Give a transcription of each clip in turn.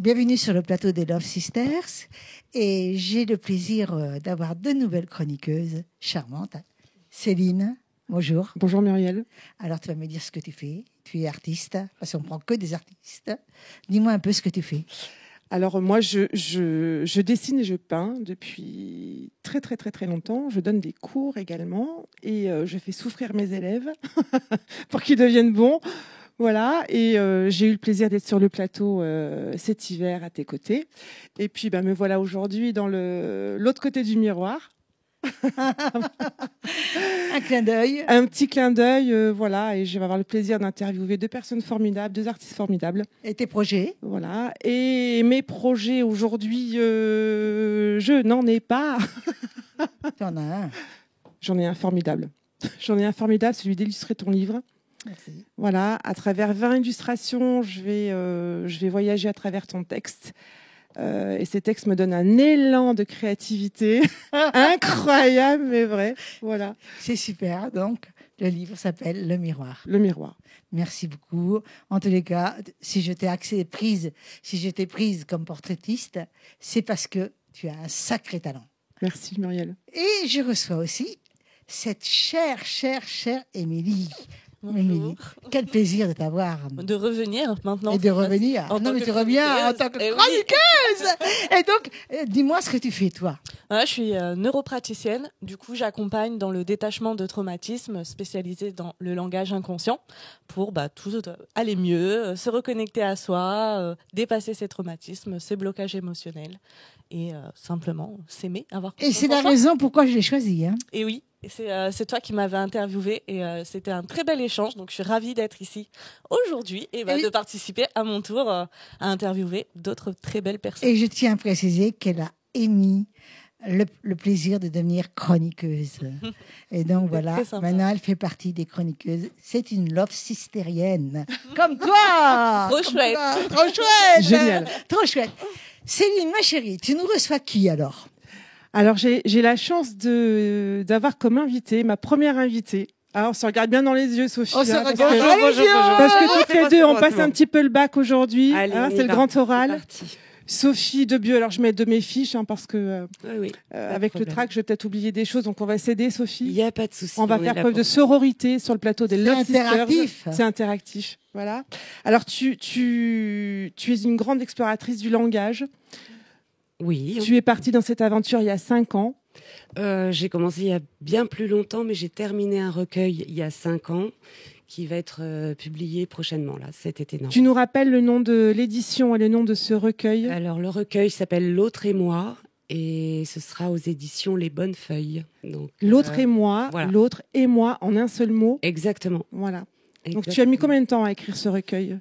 Bienvenue sur le plateau des Love Sisters. Et j'ai le plaisir d'avoir deux nouvelles chroniqueuses charmantes. Céline, bonjour. Bonjour Muriel. Alors tu vas me dire ce que tu fais. Tu es artiste, parce qu'on ne prend que des artistes. Dis-moi un peu ce que tu fais. Alors moi, je dessine et je peins depuis très très très très longtemps. Je donne des cours également et je fais souffrir mes élèves pour qu'ils deviennent bons. Voilà, et j'ai eu le plaisir d'être sur le plateau cet hiver à tes côtés. Et puis me voilà aujourd'hui dans l'autre côté du miroir. Un clin d'œil. Un petit clin d'œil, voilà, et je vais avoir le plaisir d'interviewer deux personnes formidables, deux artistes formidables. Et tes projets? Voilà, et mes projets aujourd'hui, je n'en ai pas. Tu en as un. J'en ai un formidable. J'en ai un formidable, celui d'illustrer ton livre. Merci. Voilà, à travers 20 illustrations, je vais voyager à travers ton texte. Et ces textes me donnent un élan de créativité incroyable, mais vrai. Voilà. C'est super. Donc, le livre s'appelle Le Miroir. Le miroir. Merci beaucoup. En tous les cas, si je t'ai prise comme portraitiste, c'est parce que tu as un sacré talent. Merci Muriel. Et je reçois aussi cette chère Émilie. Émilie, quel plaisir de t'avoir. De revenir maintenant. Et de revenir. Non, mais tu reviens en tant que chroniqueuse. Et donc, dis-moi ce que tu fais, toi. Je suis neuropraticienne. Du coup, j'accompagne dans le détachement de traumatismes spécialisé dans le langage inconscient pour tout aller mieux, se reconnecter à soi, dépasser ses traumatismes, ses blocages émotionnels et simplement s'aimer, avoir confiance Et c'est en la soi. raison pourquoi je l'ai choisi. Hein. Et oui. C'est toi qui m'avais interviewé et c'était un très bel échange. Donc, je suis ravie d'être ici aujourd'hui et de participer à mon tour à interviewer d'autres très belles personnes. Et je tiens à préciser qu'elle a émis le plaisir de devenir chroniqueuse. Et donc, voilà, maintenant, elle fait partie des chroniqueuses. C'est une love sistérienne. Comme toi. Trop chouette. Trop chouette. Génial. Trop chouette. Céline, ma chérie, tu nous reçois qui alors ? Alors, j'ai la chance d'avoir comme invitée, ma première invitée. Alors, on se regarde bien dans les yeux, Sophie. On se regarde parce que toutes les deux, on passe un petit peu le bac aujourd'hui. C'est le grand oral. Sophie Debieux, alors je mets de mes fiches parce que avec le track, je vais peut-être oublier des choses, donc on va s'aider, Sophie. Il n'y a pas de souci. On va faire preuve de sororité sur le plateau des Love Sisters. C'est interactif. Voilà. Alors, tu es une grande exploratrice du langage. Oui. Tu es partie dans cette aventure il y a 5 ans. J'ai commencé il y a bien plus longtemps, mais j'ai terminé un recueil il y a 5 ans qui va être publié prochainement, là, cet été. Tu nous rappelles le nom de l'édition et le nom de ce recueil ? Alors, le recueil s'appelle L'autre et moi et ce sera aux éditions Les Bonnes Feuilles. Donc, L'autre et moi, voilà. L'autre et moi en un seul mot. Exactement. Voilà. Exactement. Donc, tu as mis combien de temps à écrire ce recueil ?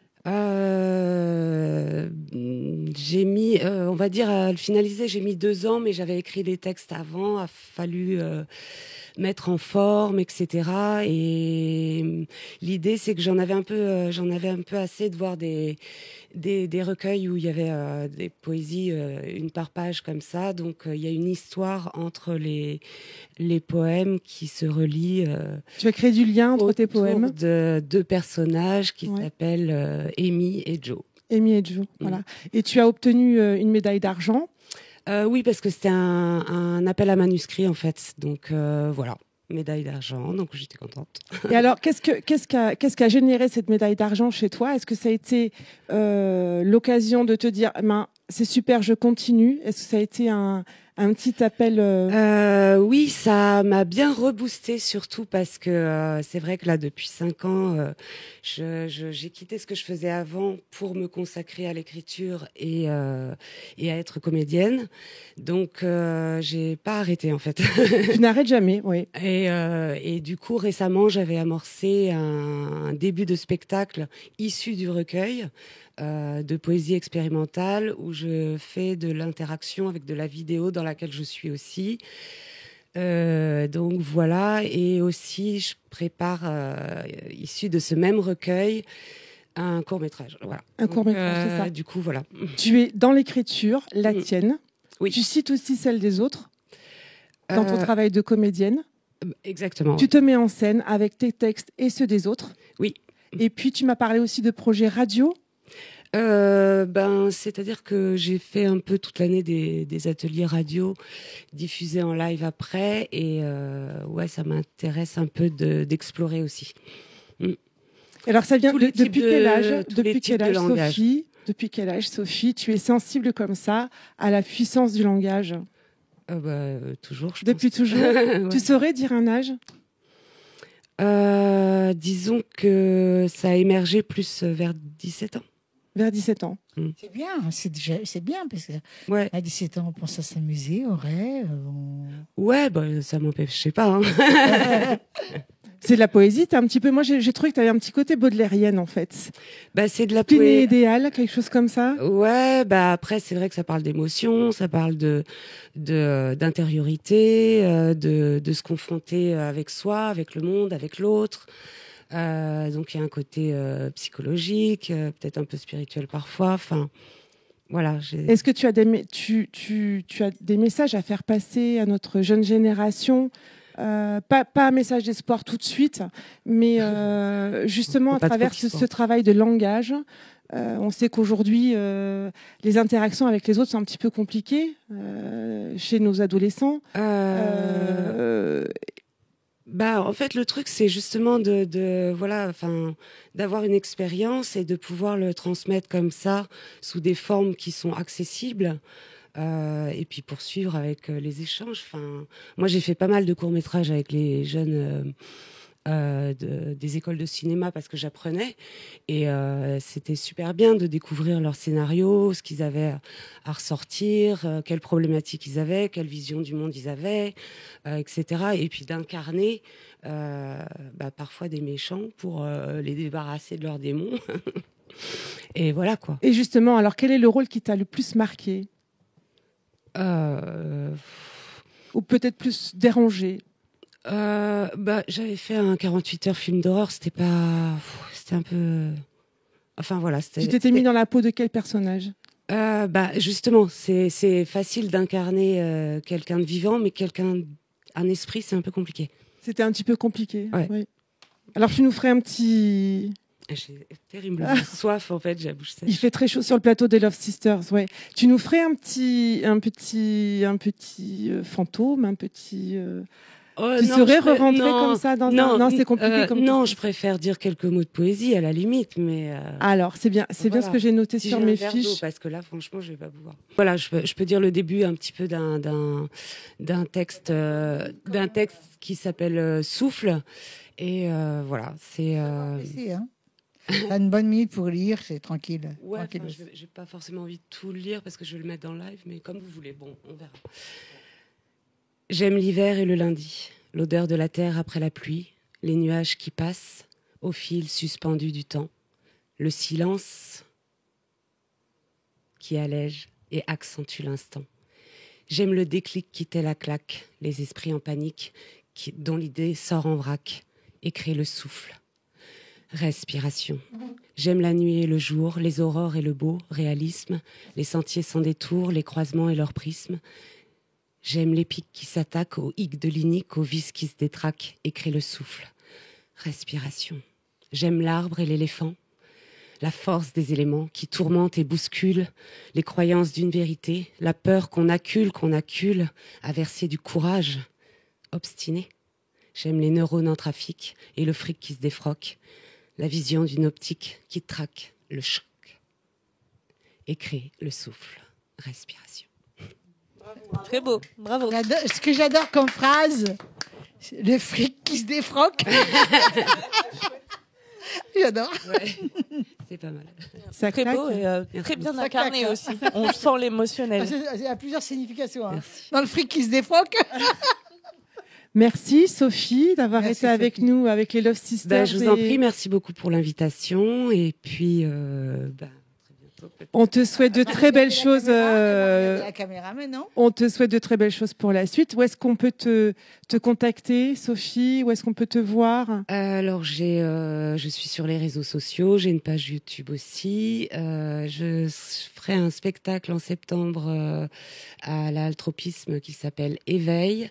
J'ai mis, on va dire, à le finaliser, j'ai mis 2 ans, mais j'avais écrit les textes avant, a fallu mettre en forme, etc. Et l'idée, c'est que j'en avais un peu assez de voir des recueils où il y avait des poésies, une par page comme ça. Donc, il y a une histoire entre les poèmes qui se relient. Tu as créé du lien entre tes poèmes de 2 personnages qui s'appellent Amy et Joe. Amy et Joe, voilà. Et tu as obtenu une médaille d'argent. Oui, parce que c'était un appel à manuscrit, en fait. Donc, voilà, médaille d'argent. Donc, j'étais contente. Et alors, qu'est-ce qui a généré cette médaille d'argent chez toi ? Est-ce que ça a été l'occasion de te dire, c'est super, je continue ? Est-ce que ça a été un petit appel Oui, ça m'a bien reboosté, surtout parce que c'est vrai que là, depuis 5 ans, j'ai quitté ce que je faisais avant pour me consacrer à l'écriture et à être comédienne. Donc, j'ai pas arrêté, en fait. Tu n'arrêtes jamais, oui. Et du coup, récemment, j'avais amorcé un début de spectacle issu du recueil de poésie expérimentale où je fais de l'interaction avec de la vidéo dans laquelle je suis aussi. Donc voilà, et aussi je prépare, issu de ce même recueil, un court-métrage. Voilà. Un court-métrage, c'est ça. Du coup, voilà. Tu es dans l'écriture, la tienne. Oui. Tu cites aussi celle des autres dans ton travail de comédienne. Exactement. Tu te mets en scène avec tes textes et ceux des autres. Oui. Et puis, tu m'as parlé aussi de projets radio. C'est-à-dire que j'ai fait un peu toute l'année des ateliers radio diffusés en live après, et ça m'intéresse un peu d'explorer aussi. Alors ça vient depuis quel âge, Sophie? Depuis quel âge, Sophie, tu es sensible comme ça à la puissance du langage? Toujours. Depuis toujours. Ouais. Tu saurais dire un âge? Disons que ça a émergé plus vers 17 ans. Vers 17 ans. C'est bien, c'est bien, parce qu'à 17 ans, on pense à s'amuser, on rêve. Ouais, ça m'empêchait pas. Hein. C'est de la poésie, t'as un petit peu. Moi, j'ai trouvé que tu avais un petit côté baudelairienne, en fait. C'est de la poésie idéale, quelque chose comme ça. Ouais, après, c'est vrai que ça parle d'émotion, ça parle d'intériorité, de se confronter avec soi, avec le monde, avec l'autre. Donc, il y a un côté psychologique, peut-être un peu spirituel parfois. Enfin, voilà. Est-ce que tu as tu as des messages à faire passer à notre jeune génération? Pas un message d'espoir tout de suite, mais justement à travers ce travail de langage. On sait qu'aujourd'hui, les interactions avec les autres sont un petit peu compliquées chez nos adolescents. En fait, le truc, c'est justement d'avoir une expérience et de pouvoir le transmettre comme ça, sous des formes qui sont accessibles. Et puis poursuivre avec les échanges. Moi, j'ai fait pas mal de courts-métrages avec les jeunes des écoles de cinéma parce que j'apprenais. Et c'était super bien de découvrir leurs scénarios, ce qu'ils avaient à ressortir, quelles problématiques ils avaient, quelle vision du monde ils avaient, etc. Et puis d'incarner parfois des méchants pour les débarrasser de leurs démons. Et voilà, quoi. Et justement, alors quel est le rôle qui t'a le plus marqué? Ou peut-être plus dérangé? J'avais fait un 48 heures film d'horreur, c'était un peu... Enfin voilà. Tu t'étais mis dans la peau de quel personnage? Justement, c'est facile d'incarner quelqu'un de vivant, mais un esprit, c'est un peu compliqué. C'était un petit peu compliqué. Ouais. Oui. Alors tu nous ferais un petit... J'ai terriblement soif, en fait, j'ai la bouche sèche. Il fait très chaud sur le plateau des Love Sisters, ouais. Tu nous ferais un petit fantôme, un petit... tu serais re-rentré comme ça dans un... Non, c'est compliqué comme non, je préfère dire quelques mots de poésie, à la limite, mais... Alors, c'est bien ce que j'ai noté sur mes fiches. Parce que là, franchement, je vais pas pouvoir. Voilà, je peux dire le début un petit peu d'un texte qui s'appelle Souffle. Et voilà, c'est... T'as une bonne minute pour lire, c'est tranquille. Ouais, j'ai pas forcément envie de tout lire parce que je vais le mettre dans le live, mais comme vous voulez. Bon, on verra. J'aime l'hiver et le lundi, l'odeur de la terre après la pluie, les nuages qui passent au fil suspendu du temps, le silence qui allège et accentue l'instant. J'aime le déclic qui tait la claque, les esprits en panique dont l'idée sort en vrac et crée le souffle. Respiration. J'aime la nuit et le jour, les aurores et le beau réalisme, les sentiers sans détour, les croisements et leurs prismes. J'aime les pics qui s'attaquent aux hic de l'inique, aux vis qui se détraquent et créent le souffle. Respiration. J'aime l'arbre et l'éléphant, la force des éléments qui tourmentent et bousculent les croyances d'une vérité, la peur qu'on accule, à verser du courage obstiné. J'aime les neurones en trafic et le fric qui se défroque, la vision d'une optique qui traque le choc et crée le souffle. Respiration. Bravo. Très beau, bravo. Ce que j'adore comme phrase, le fric qui se défroque. J'adore. Ouais, c'est pas mal. C'est très beau et très bien incarné aussi. On sent l'émotionnel. Il y a plusieurs significations. Hein. Dans le fric qui se défroque. Merci Sophie d'avoir été avec nous, avec les Love Sisters. Je vous en prie, merci beaucoup pour l'invitation. Et puis, on te souhaite de très belles choses. La caméra, mais non. On te souhaite de très belles choses pour la suite. Où est-ce qu'on peut te contacter, Sophie? Où est-ce qu'on peut te voir? Alors, je suis sur les réseaux sociaux. J'ai une page YouTube aussi. Je ferai un spectacle en septembre à l'Altropisme qui s'appelle Éveil.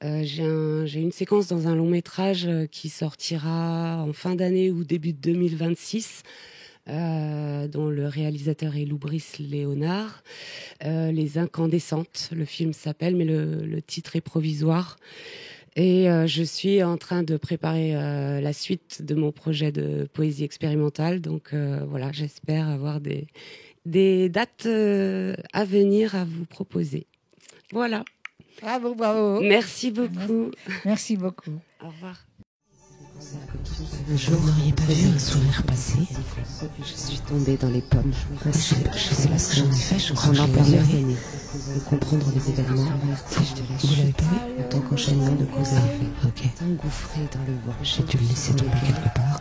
J'ai une séquence dans un long métrage qui sortira en fin d'année ou début de 2026. dont le réalisateur est Loubrice Léonard. Les Incandescentes, le film s'appelle, mais le titre est provisoire. Et je suis en train de préparer la suite de mon projet de poésie expérimentale. Donc voilà, j'espère avoir des dates à venir à vous proposer. Voilà. Bravo, bravo. Merci beaucoup. Merci beaucoup. Au revoir. Un jour, vous n'auriez pas vu un sourire passer. Je suis tombée dans les pommes. Je sais pas ce que j'en ai fait, je crois que Pendant je l'ai plusieurs vu. années. De comprendre les événements, Vous l'avez pas vu? en tant qu'enchaînement de cause à effet. Ok. Engouffré dans le vent. J'ai dû le laisser tomber quelque part.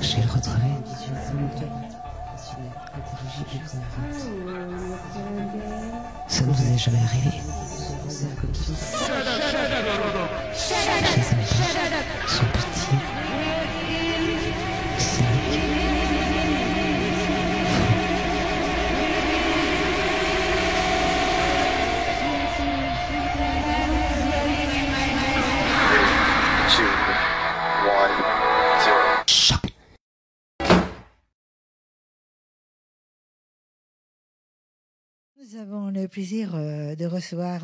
J'ai le retrouvé. Ça ne vous est jamais arrivé? Je les aime pas. Ils sont petits. Cyniques. Nous avons le plaisir de recevoir,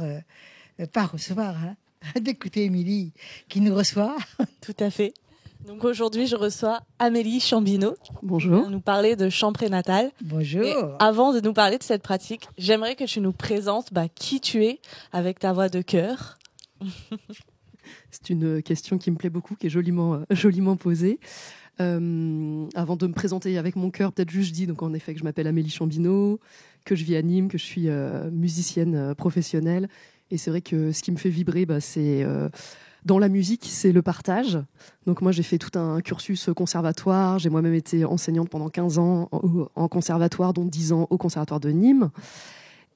pas recevoir, hein, d'écouter Émilie qui nous reçoit. Tout à fait. Donc aujourd'hui, je reçois Amélie Chambineau. Bonjour. Qui va nous parler de chant prénatal. Bonjour. Et avant de nous parler de cette pratique, j'aimerais que tu nous présentes qui tu es avec ta voix de cœur. C'est une question qui me plaît beaucoup, qui est joliment posée. Avant de me présenter avec mon cœur, peut-être juste je dis donc en effet que je m'appelle Amélie Chambineau, que je vis à Nîmes, que je suis musicienne professionnelle. Et c'est vrai que ce qui me fait vibrer, c'est dans la musique, c'est le partage. Donc moi, j'ai fait tout un cursus conservatoire. J'ai moi-même été enseignante pendant 15 ans en conservatoire, dont 10 ans au conservatoire de Nîmes.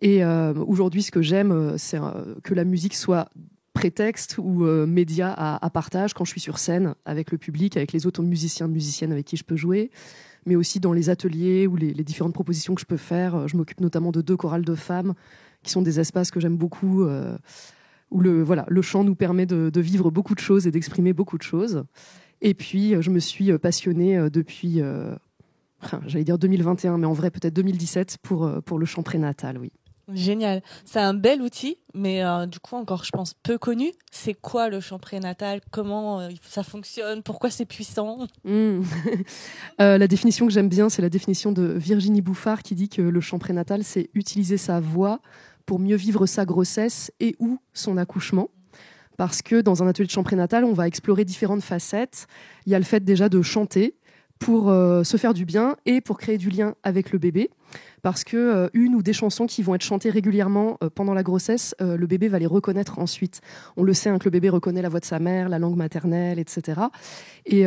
Et aujourd'hui, ce que j'aime, c'est que la musique soit prétexte ou média à partage quand je suis sur scène avec le public, avec les autres musiciens, musiciennes avec qui je peux jouer, mais aussi dans les ateliers ou les différentes propositions que je peux faire. Je m'occupe notamment de 2 chorales de femmes qui sont des espaces que j'aime beaucoup, où le chant nous permet de vivre beaucoup de choses et d'exprimer beaucoup de choses. Et puis, je me suis passionnée depuis, j'allais dire 2021, mais en vrai peut-être 2017 pour le chant prénatal, oui. Génial. C'est un bel outil, mais du coup encore, je pense, peu connu. C'est quoi le chant prénatal? Comment ça fonctionne? Pourquoi c'est puissant? La définition que j'aime bien, c'est la définition de Virginie Bouffard qui dit que le chant prénatal, c'est utiliser sa voix pour mieux vivre sa grossesse et ou son accouchement. Parce que dans un atelier de chant prénatal, on va explorer différentes facettes. Il y a le fait déjà de chanter pour se faire du bien et pour créer du lien avec le bébé. Parce que une ou des chansons qui vont être chantées régulièrement pendant la grossesse, le bébé va les reconnaître ensuite. On le sait que le bébé reconnaît la voix de sa mère, la langue maternelle, etc. Et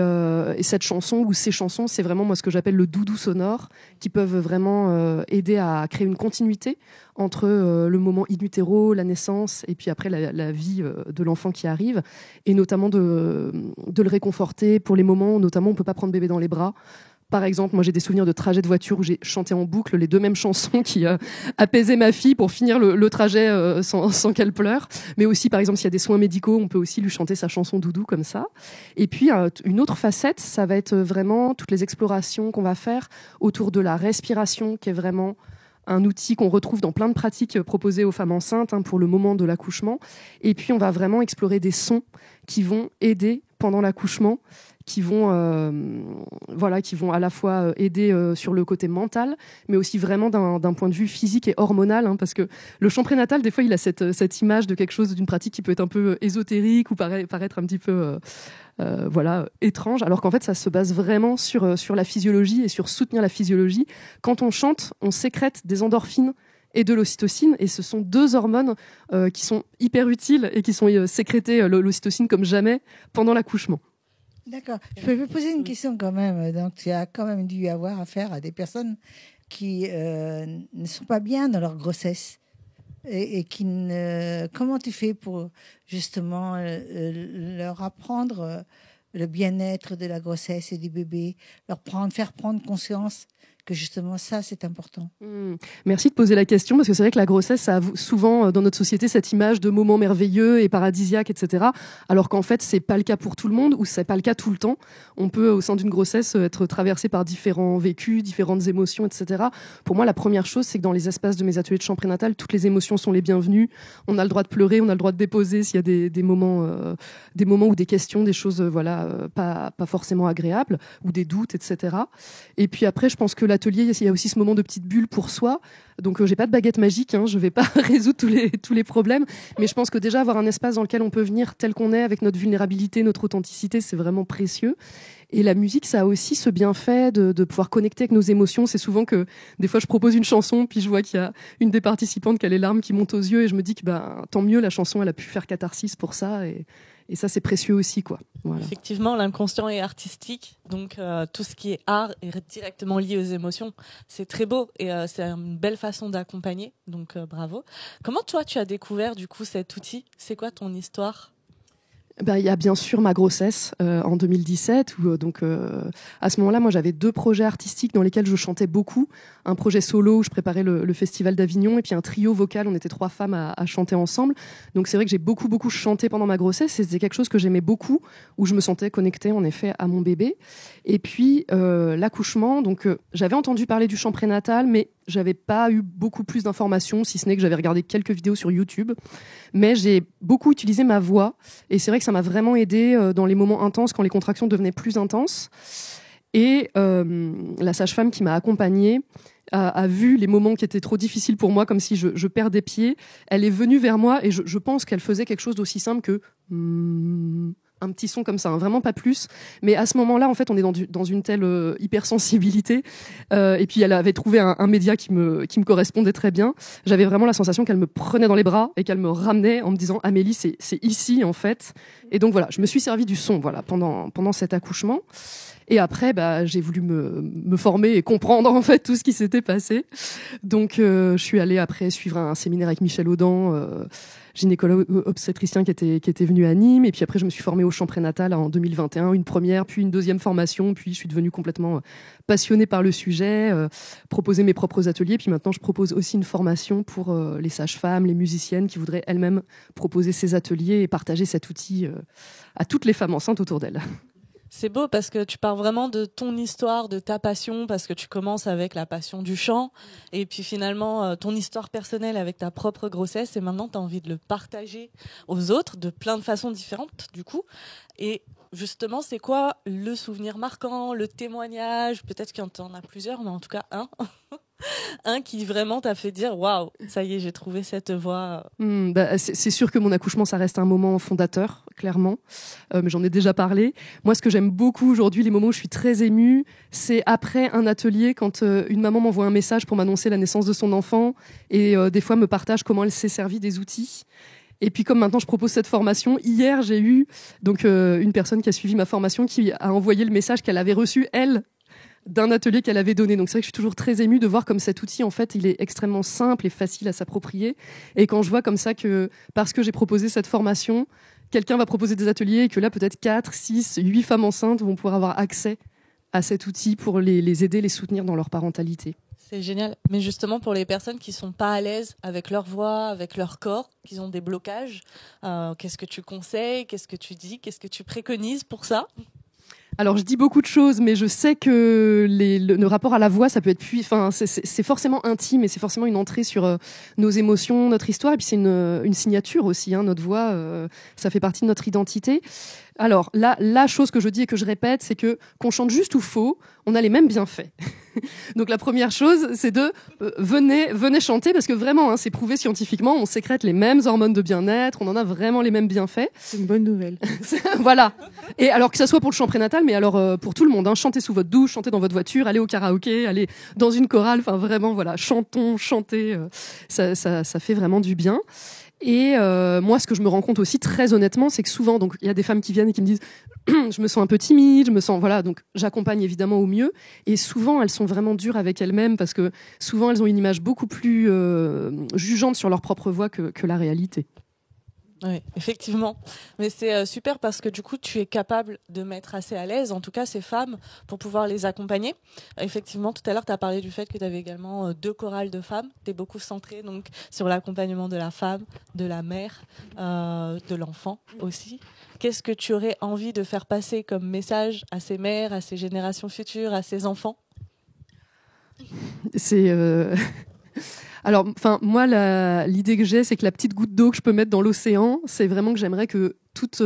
cette chanson ou ces chansons, c'est vraiment moi ce que j'appelle le doudou sonore, qui peuvent vraiment aider à créer une continuité entre le moment in utero, la naissance, et puis après la vie de l'enfant qui arrive, et notamment de le réconforter pour les moments où notamment on peut pas prendre bébé dans les bras. Par exemple, moi j'ai des souvenirs de trajets de voiture où j'ai chanté en boucle les 2 mêmes chansons qui apaisaient ma fille pour finir le trajet sans qu'elle pleure. Mais aussi, par exemple, s'il y a des soins médicaux, on peut aussi lui chanter sa chanson doudou comme ça. Et puis, une autre facette, ça va être vraiment toutes les explorations qu'on va faire autour de la respiration, qui est vraiment un outil qu'on retrouve dans plein de pratiques proposées aux femmes enceintes pour le moment de l'accouchement. Et puis, on va vraiment explorer des sons qui vont aider pendant l'accouchement, qui vont à la fois aider sur le côté mental, mais aussi vraiment d'un point de vue physique et hormonal, parce que le chant prénatal, des fois, il a cette image de quelque chose, d'une pratique qui peut être un peu ésotérique ou paraître un petit peu étrange, alors qu'en fait, ça se base vraiment sur la physiologie et sur soutenir la physiologie. Quand on chante, on sécrète des endorphines et de l'ocytocine, et ce sont 2 hormones qui sont hyper utiles et qui sont sécrétées, l'ocytocine comme jamais, pendant l'accouchement. D'accord. Je peux vous poser une question quand même. Donc, tu as quand même dû avoir affaire à des personnes qui ne sont pas bien dans leur grossesse et qui ne... Comment tu fais pour justement leur apprendre le bien-être de la grossesse et du bébé, faire prendre conscience que justement ça, c'est important. Merci de poser la question, parce que c'est vrai que la grossesse, ça a souvent dans notre société cette image de moments merveilleux et paradisiaques, etc. Alors qu'en fait, c'est pas le cas pour tout le monde, ou c'est pas le cas tout le temps. On peut, au sein d'une grossesse, être traversé par différents vécus, différentes émotions, etc. Pour moi, la première chose, c'est que dans les espaces de mes ateliers de chant prénatal, toutes les émotions sont les bienvenues. On a le droit de pleurer, on a le droit de déposer s'il y a des moments ou des questions, des choses pas forcément agréables, ou des doutes, etc. Et puis après, je pense que l'atelier, il y a aussi ce moment de petite bulle pour soi. Donc j'ai pas de baguette magique, je vais pas résoudre tous les problèmes, mais je pense que déjà avoir un espace dans lequel on peut venir tel qu'on est, avec notre vulnérabilité, notre authenticité, c'est vraiment précieux. Et la musique, ça a aussi ce bienfait de pouvoir connecter avec nos émotions. C'est souvent que des fois je propose une chanson, puis je vois qu'il y a une des participantes qui a les larmes qui montent aux yeux, et je me dis que tant mieux, la chanson elle a pu faire catharsis pour ça, et ça c'est précieux aussi, quoi. Voilà. Effectivement, l'inconscient est artistique, donc tout ce qui est art est directement lié aux émotions. C'est très beau, et c'est une belle façon d'accompagner, donc bravo. Comment toi tu as découvert du coup cet outil? C'est quoi ton histoire? Il y a bien sûr ma grossesse en 2017 où à ce moment-là, moi j'avais 2 projets artistiques dans lesquels je chantais beaucoup. Un projet solo où je préparais le festival d'Avignon, et puis un trio vocal, on était 3 femmes à chanter ensemble. Donc c'est vrai que j'ai beaucoup chanté pendant ma grossesse, et c'était quelque chose que j'aimais beaucoup, où je me sentais connectée en effet à mon bébé. Et puis l'accouchement, donc j'avais entendu parler du chant prénatal, mais j'avais pas eu beaucoup plus d'informations, si ce n'est que j'avais regardé quelques vidéos sur YouTube. Mais j'ai beaucoup utilisé ma voix, et c'est vrai que ça m'a vraiment aidée dans les moments intenses, quand les contractions devenaient plus intenses. Et la sage-femme qui m'a accompagnée a vu les moments qui étaient trop difficiles pour moi, comme si je perdais pied. Elle est venue vers moi, et je pense qu'elle faisait quelque chose d'aussi simple que un petit son comme ça, vraiment pas plus. Mais à ce moment-là, en fait, on est dans une telle hypersensibilité. Et puis, elle avait trouvé un média qui me correspondait très bien. J'avais vraiment la sensation qu'elle me prenait dans les bras et qu'elle me ramenait en me disant « Amélie, c'est ici, en fait ». Et donc, voilà, je me suis servi du son pendant cet accouchement. Et après, j'ai voulu me former et comprendre en fait tout ce qui s'était passé. Donc, je suis allée après suivre un séminaire avec Michel Audin, gynécologue obstétricien qui était venu à Nîmes. Et puis après, je me suis formée au chant prénatal en 2021, une première, puis une deuxième formation. Puis je suis devenue complètement passionnée par le sujet, proposer mes propres ateliers. Puis maintenant, je propose aussi une formation pour les sages-femmes, les musiciennes qui voudraient elles-mêmes proposer ces ateliers et partager cet outil à toutes les femmes enceintes autour d'elles. C'est beau parce que tu pars vraiment de ton histoire, de ta passion, parce que tu commences avec la passion du chant, et puis finalement ton histoire personnelle avec ta propre grossesse, et maintenant tu as envie de le partager aux autres de plein de façons différentes du coup. Et justement, c'est quoi le souvenir marquant, le témoignage, peut-être qu'il y en a plusieurs, mais en tout cas un qui vraiment t'a fait dire waouh, ça y est, j'ai trouvé cette voie. C'est sûr que mon accouchement, ça reste un moment fondateur, clairement, mais j'en ai déjà parlé. Moi, ce que j'aime beaucoup aujourd'hui, les moments où je suis très émue, c'est après un atelier, quand une maman m'envoie un message pour m'annoncer la naissance de son enfant, et des fois me partage comment elle s'est servie des outils. Et puis comme maintenant je propose cette formation, hier j'ai eu donc une personne qui a suivi ma formation qui a envoyé le message qu'elle avait reçu, elle, d'un atelier qu'elle avait donné. Donc c'est vrai que je suis toujours très émue de voir comme cet outil, en fait, il est extrêmement simple et facile à s'approprier. Et quand je vois comme ça que, parce que j'ai proposé cette formation, quelqu'un va proposer des ateliers, et que là, peut-être 4, 6, 8 femmes enceintes vont pouvoir avoir accès à cet outil pour les aider, les soutenir dans leur parentalité. C'est génial. Mais justement, pour les personnes qui sont pas à l'aise avec leur voix, avec leur corps, qui ont des blocages, qu'est-ce que tu conseilles? Qu'est-ce que tu dis? Qu'est-ce que tu préconises pour ça? Alors je dis beaucoup de choses, mais je sais que le rapport à la voix, ça peut être c'est forcément intime, et c'est forcément une entrée sur nos émotions, notre histoire, et puis c'est une signature aussi, notre voix, ça fait partie de notre identité. Alors là, la chose que je dis et que je répète, c'est que qu'on chante juste ou faux, on a les mêmes bienfaits. Donc la première chose, c'est de venez chanter, parce que vraiment, c'est prouvé scientifiquement, on sécrète les mêmes hormones de bien-être, on en a vraiment les mêmes bienfaits. C'est une bonne nouvelle. Voilà. Et alors que ça soit pour le chant prénatal, mais alors pour tout le monde, chantez sous votre douche, chantez dans votre voiture, allez au karaoké, allez dans une chorale, enfin vraiment voilà, chantez, ça fait vraiment du bien. Et moi, ce que je me rends compte aussi, très honnêtement, c'est que souvent, donc il y a des femmes qui viennent et qui me disent je me sens un peu timide, donc j'accompagne évidemment au mieux. Et souvent, elles sont vraiment dures avec elles-mêmes, parce que souvent, elles ont une image beaucoup plus jugeante sur leur propre voix que la réalité. Oui, effectivement. Mais c'est super parce que du coup, tu es capable de mettre assez à l'aise, en tout cas, ces femmes pour pouvoir les accompagner. Effectivement, tout à l'heure, tu as parlé du fait que tu avais également 2 chorales de femmes. Tu es beaucoup centrée donc, sur l'accompagnement de la femme, de la mère, de l'enfant aussi. Qu'est-ce que tu aurais envie de faire passer comme message à ces mères, à ces générations futures, à ces enfants ? C'est... Alors, moi, l'idée que j'ai, c'est que la petite goutte d'eau que je peux mettre dans l'océan, c'est vraiment que j'aimerais que toute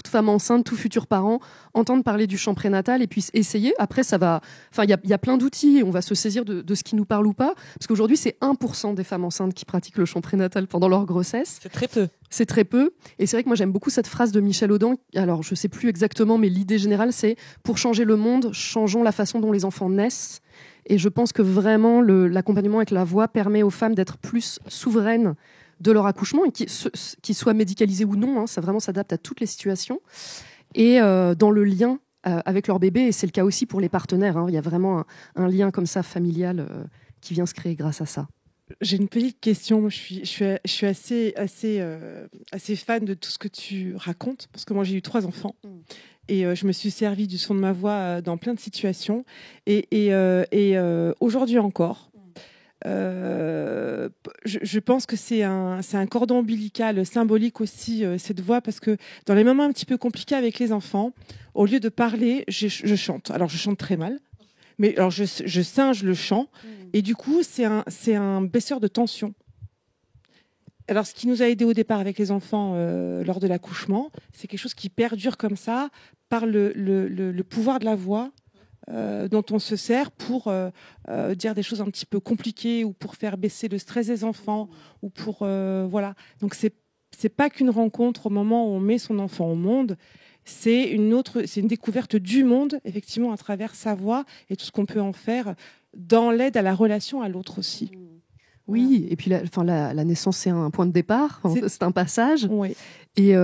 femme enceinte, tout futur parent entende parler du chant prénatal et puisse essayer. Après, ça va. Enfin, il y a plein d'outils et on va se saisir de ce qui nous parle ou pas. Parce qu'aujourd'hui, c'est 1% des femmes enceintes qui pratiquent le chant prénatal pendant leur grossesse. C'est très peu. C'est très peu. Et c'est vrai que moi, j'aime beaucoup cette phrase de Michel Audin. Alors, je sais plus exactement, mais l'idée générale, c'est pour changer le monde, changeons la façon dont les enfants naissent. Et je pense que vraiment, l'accompagnement avec la voix permet aux femmes d'être plus souveraines de leur accouchement, et qu'ils soient médicalisés ou non, hein, ça vraiment s'adapte à toutes les situations. Et dans le lien avec leur bébé, et c'est le cas aussi pour les partenaires, hein, il y a vraiment un lien comme ça familial qui vient se créer grâce à ça. J'ai une petite question. Je suis assez fan de tout ce que tu racontes, parce que moi j'ai eu 3 enfants. Et je me suis servie du son de ma voix dans plein de situations. Et aujourd'hui encore, je pense que c'est un cordon ombilical symbolique aussi, cette voix, parce que dans les moments un petit peu compliqués avec les enfants, au lieu de parler, je chante. Alors je chante très mal, mais alors je singe le chant. Et du coup, c'est un baisseur de tension. Alors, ce qui nous a aidé au départ avec les enfants lors de l'accouchement, c'est quelque chose qui perdure comme ça par le pouvoir de la voix dont on se sert pour dire des choses un petit peu compliquées ou pour faire baisser le stress des enfants ou pour voilà. Donc c'est pas qu'une rencontre au moment où on met son enfant au monde. C'est une découverte du monde effectivement à travers sa voix et tout ce qu'on peut en faire dans l'aide à la relation à l'autre aussi. Oui, et puis la naissance, c'est un point de départ, c'est un passage. Oui. Et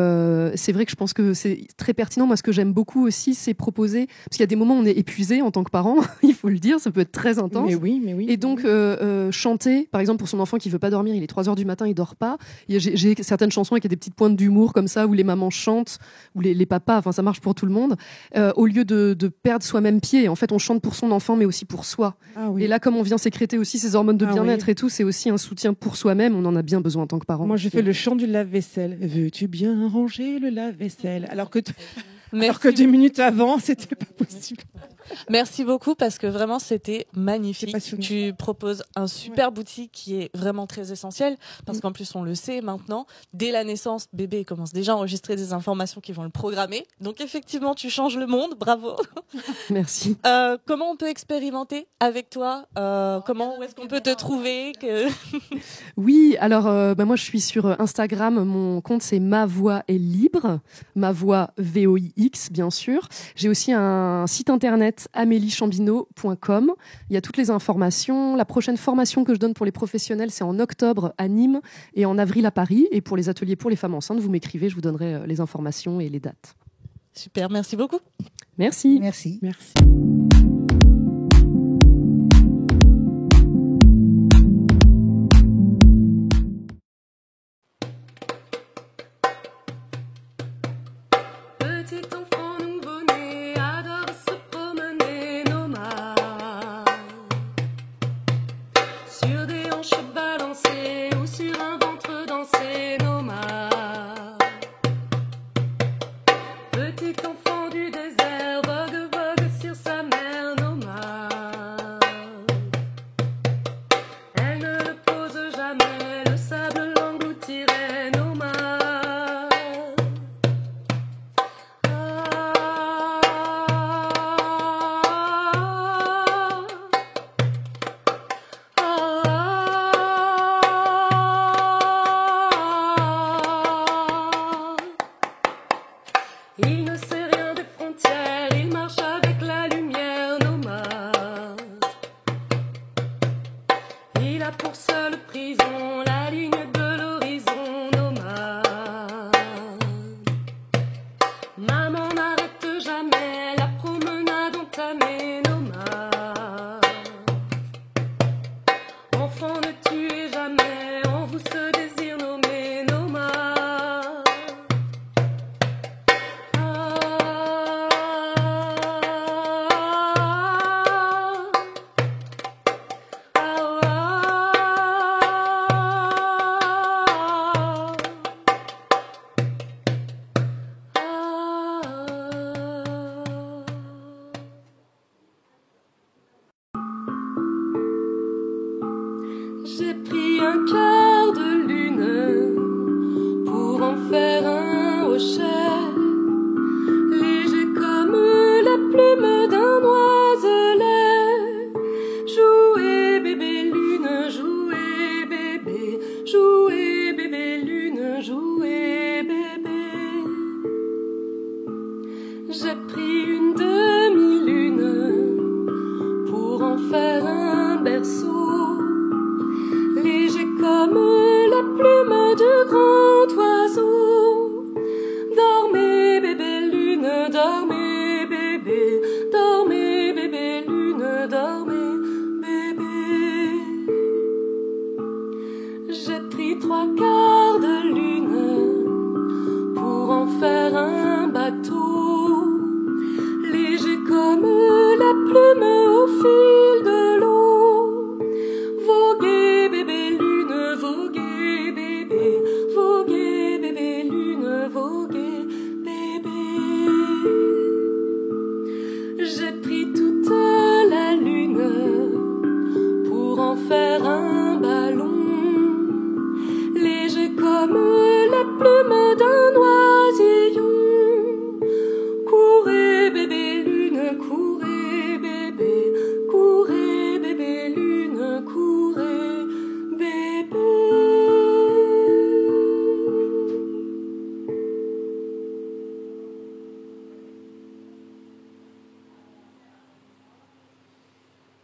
c'est vrai que je pense que c'est très pertinent. Moi, ce que j'aime beaucoup aussi, c'est proposer, parce qu'il y a des moments où on est épuisé en tant que parent, il faut le dire, ça peut être très intense. Mais oui. Et donc, chanter, par exemple, pour son enfant qui veut pas dormir, il est 3h du matin, il dort pas. J'ai certaines chansons avec des petites pointes d'humour comme ça, où les mamans chantent, où les papas, enfin, ça marche pour tout le monde. Au lieu de perdre soi-même pied, en fait, on chante pour son enfant, mais aussi pour soi. Ah oui. Et là, comme on vient sécréter aussi ces hormones de bien-être et tout, c'est aussi un soutien pour soi-même. On en a bien besoin en tant que parent. Moi, je fais le chant du lave-vaisselle. Veux-tu bien ranger le lave-vaisselle, alors que 2 minutes avant, c'était pas possible. Merci beaucoup parce que vraiment c'était magnifique. Tu proposes un super outil qui est vraiment très essentiel parce qu'en plus on le sait maintenant, dès la naissance, bébé commence déjà à enregistrer des informations qui vont le programmer. Donc effectivement, tu changes le monde, bravo. Merci. Comment on peut expérimenter avec toi où est-ce qu'on peut te trouver Oui, alors moi je suis sur Instagram, mon compte c'est Ma Voix est libre, Ma Voix VOIX bien sûr. J'ai aussi un site internet améliechambino.com. Il y a toutes les informations. La prochaine formation que je donne pour les professionnels, c'est en octobre à Nîmes et en avril à Paris. Et pour les ateliers pour les femmes enceintes, vous m'écrivez, je vous donnerai les informations et les dates. Super, merci beaucoup. Merci. Merci. Enfant, ne tuez jamais, en vous ce désir nommé nomade. dormez bébé, dormez bébé, lune, dormez bébé. J'ai pris 3/4 de lune pour en faire un bateau, léger comme la plume au fil de l'eau. Voguez bébé lune, voguez bébé, voguez bébé lune, voguez bébé. J'ai pris toute la lune pour en faire un ballon, léger comme la plume d'un oisillon. Courez bébé lune, courez bébé, courez bébé lune, courez bébé.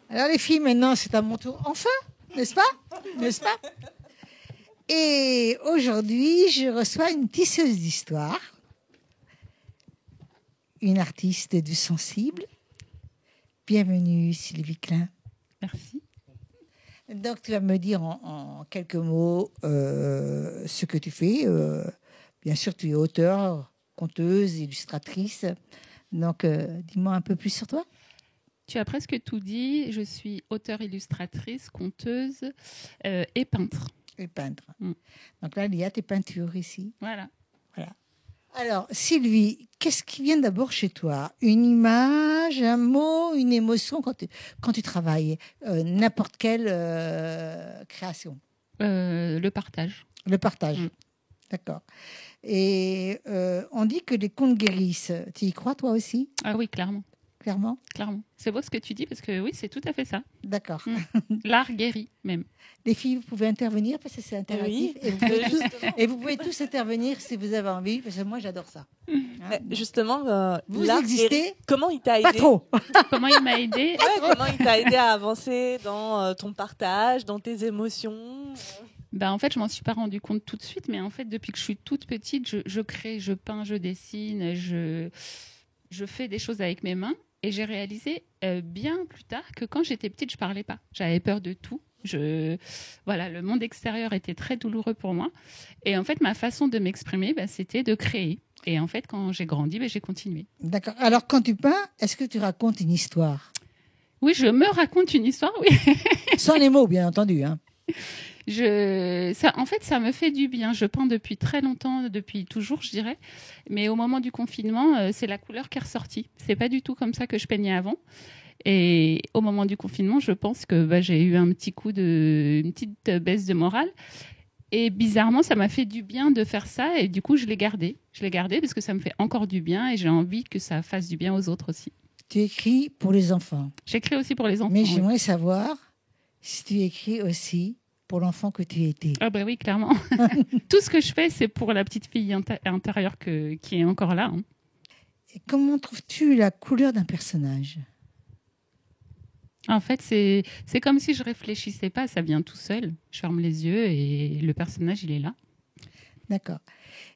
Alors les filles, maintenant c'est à mon tour, enfin, n'est-ce pas? N'est-ce pas? Et aujourd'hui, je reçois une tisseuse d'histoire, une artiste du sensible. Bienvenue Sylvie Klein. Merci. Donc tu vas me dire en quelques mots ce que tu fais. Bien sûr, tu es auteure, conteuse, illustratrice. Donc dis-moi un peu plus sur toi. Tu as presque tout dit. Je suis auteure, illustratrice, conteuse et peintre. Et peintre. Donc là, il y a tes peintures ici. Voilà. Voilà. Alors, Sylvie, qu'est-ce qui vient d'abord chez toi? Une image, un mot, une émotion quand tu travailles n'importe quelle création? Le partage. Le partage. D'accord. Et on dit que les contes guérissent. Tu y crois, toi aussi? Ah oui, clairement. Clairement? Clairement. C'est beau ce que tu dis parce que oui, c'est tout à fait ça. D'accord. L'art guérit même. Les filles, vous pouvez intervenir parce que c'est interactif. Oui. Et vous pouvez tous intervenir si vous avez envie, parce que moi, j'adore ça. Hein? Justement, vous l'art existez guérit. Comment il t'a aidé? Pas trop. Comment il m'a aidé? Comment il t'a aidé à avancer dans ton partage, dans tes émotions? En fait, je m'en suis pas rendu compte tout de suite, mais en fait, depuis que je suis toute petite, je crée, je peins, je dessine, je fais des choses avec mes mains. Et j'ai réalisé bien plus tard que quand j'étais petite, je parlais pas. J'avais peur de tout. Voilà, le monde extérieur était très douloureux pour moi. Et en fait, ma façon de m'exprimer, c'était de créer. Et en fait, quand j'ai grandi, j'ai continué. D'accord. Alors, quand tu peins, est-ce que tu racontes une histoire? Oui, je me raconte une histoire, oui. Sans les mots, bien entendu. Hein. En fait, ça me fait du bien. Je peins depuis très longtemps, depuis toujours, je dirais. Mais au moment du confinement, c'est la couleur qui est ressortie. C'est pas du tout comme ça que je peignais avant. Et au moment du confinement, je pense que j'ai eu une petite baisse de morale. Et bizarrement, ça m'a fait du bien de faire ça. Et du coup, je l'ai gardé. Je l'ai gardé parce que ça me fait encore du bien et j'ai envie que ça fasse du bien aux autres aussi. Tu écris pour les enfants. J'écris aussi pour les enfants. Mais j'aimerais savoir si tu écris aussi pour l'enfant que tu étais. Ah oui, clairement. Tout ce que je fais, c'est pour la petite fille intérieure qui est encore là. Hein. Et comment trouves-tu la couleur d'un personnage? En fait, c'est comme si je réfléchissais pas, ça vient tout seul. Je ferme les yeux et le personnage, il est là. D'accord.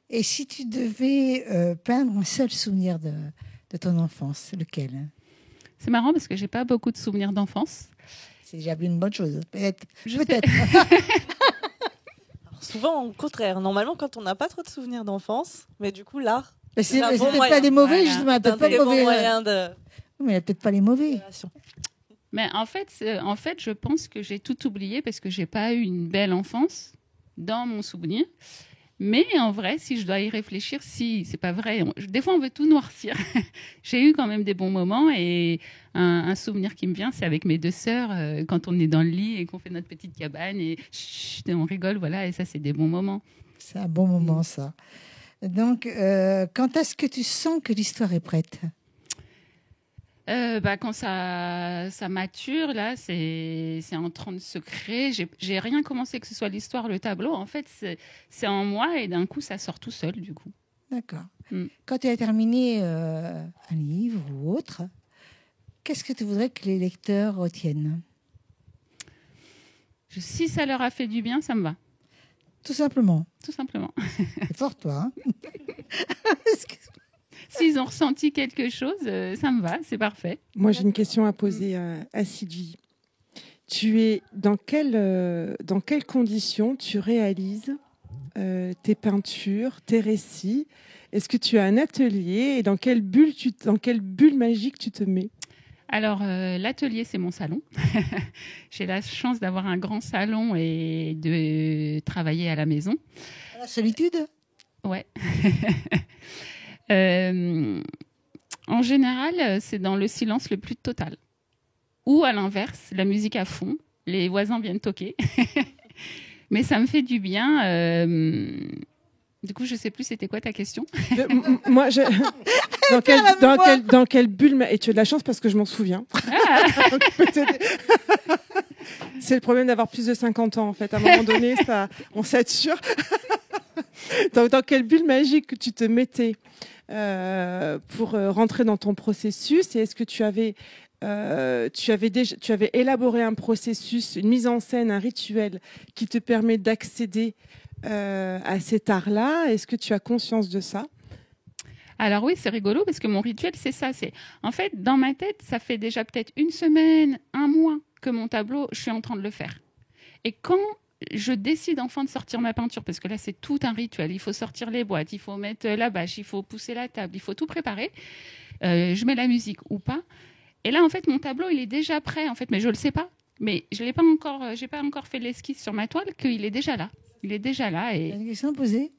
Et si tu devais peindre un seul souvenir de ton enfance, lequel? C'est marrant parce que j'ai pas beaucoup de souvenirs d'enfance. C'est déjà une bonne chose. Peut-être. Souvent, au contraire. Normalement, quand on n'a pas trop de souvenirs d'enfance, mais du coup, l'art. Mais c'est peut-être pas des mauvais, justement. Peut-être pas mauvais. Mais il n'y a peut-être pas les mauvais. Mais en fait, je pense que j'ai tout oublié parce que j'ai pas eu une belle enfance dans mon souvenir. Mais en vrai, si je dois y réfléchir, c'est pas vrai. Des fois, on veut tout noircir. J'ai eu quand même des bons moments et un souvenir qui me vient, c'est avec mes deux sœurs quand on est dans le lit et qu'on fait notre petite cabane et on rigole, voilà. Et ça, c'est des bons moments. C'est un bon moment, ça. Donc, quand est-ce que tu sens que l'histoire est prête? Quand ça mature, là, c'est en train de se créer. J'ai rien commencé, que ce soit l'histoire, le tableau. En fait, c'est en moi et d'un coup, ça sort tout seul, du coup. D'accord. Quand tu as terminé un livre ou autre, qu'est-ce que tu voudrais que les lecteurs retiennent? Si ça leur a fait du bien, ça me va. Tout simplement. Tout simplement. C'est fort, toi. Hein. S'ils ont ressenti quelque chose, ça me va, c'est parfait. Moi, j'ai une question à poser à Sylvie. Tu es dans quelles conditions tu réalises tes peintures, tes récits? Est-ce que tu as un atelier et dans quelle bulle magique tu te mets? Alors, l'atelier, c'est mon salon. J'ai la chance d'avoir un grand salon et de travailler à la maison. La solitude? Ouais. En général, c'est dans le silence le plus total. Ou à l'inverse, la musique à fond, les voisins viennent toquer. Mais ça me fait du bien. Du coup, je sais plus, c'était quoi ta question? Moi, dans quelle bulle? Et tu as de la chance parce que je m'en souviens. Ah. C'est le problème d'avoir plus de 50 ans, en fait. À un moment donné, on sature. Dans quelle bulle magique tu te mettais pour rentrer dans ton processus? Et est-ce que tu avais élaboré un processus, une mise en scène, un rituel qui te permet d'accéder à cet art-là? Est-ce que tu as conscience de ça? Alors oui, c'est rigolo parce que mon rituel, c'est ça. En fait, dans ma tête, ça fait déjà peut-être une semaine, un mois que mon tableau, je suis en train de le faire. Et quand je décide enfin de sortir ma peinture, parce que là, c'est tout un rituel. Il faut sortir les boîtes, il faut mettre la bâche, il faut pousser la table, il faut tout préparer. Je mets la musique ou pas. Et là, en fait, mon tableau, il est déjà prêt, en fait, mais je le sais pas. Mais je l'ai pas encore, j'ai pas encore fait l'esquisse sur ma toile, qu'il est déjà là. Il est déjà là. Et... Il y a une question à poser?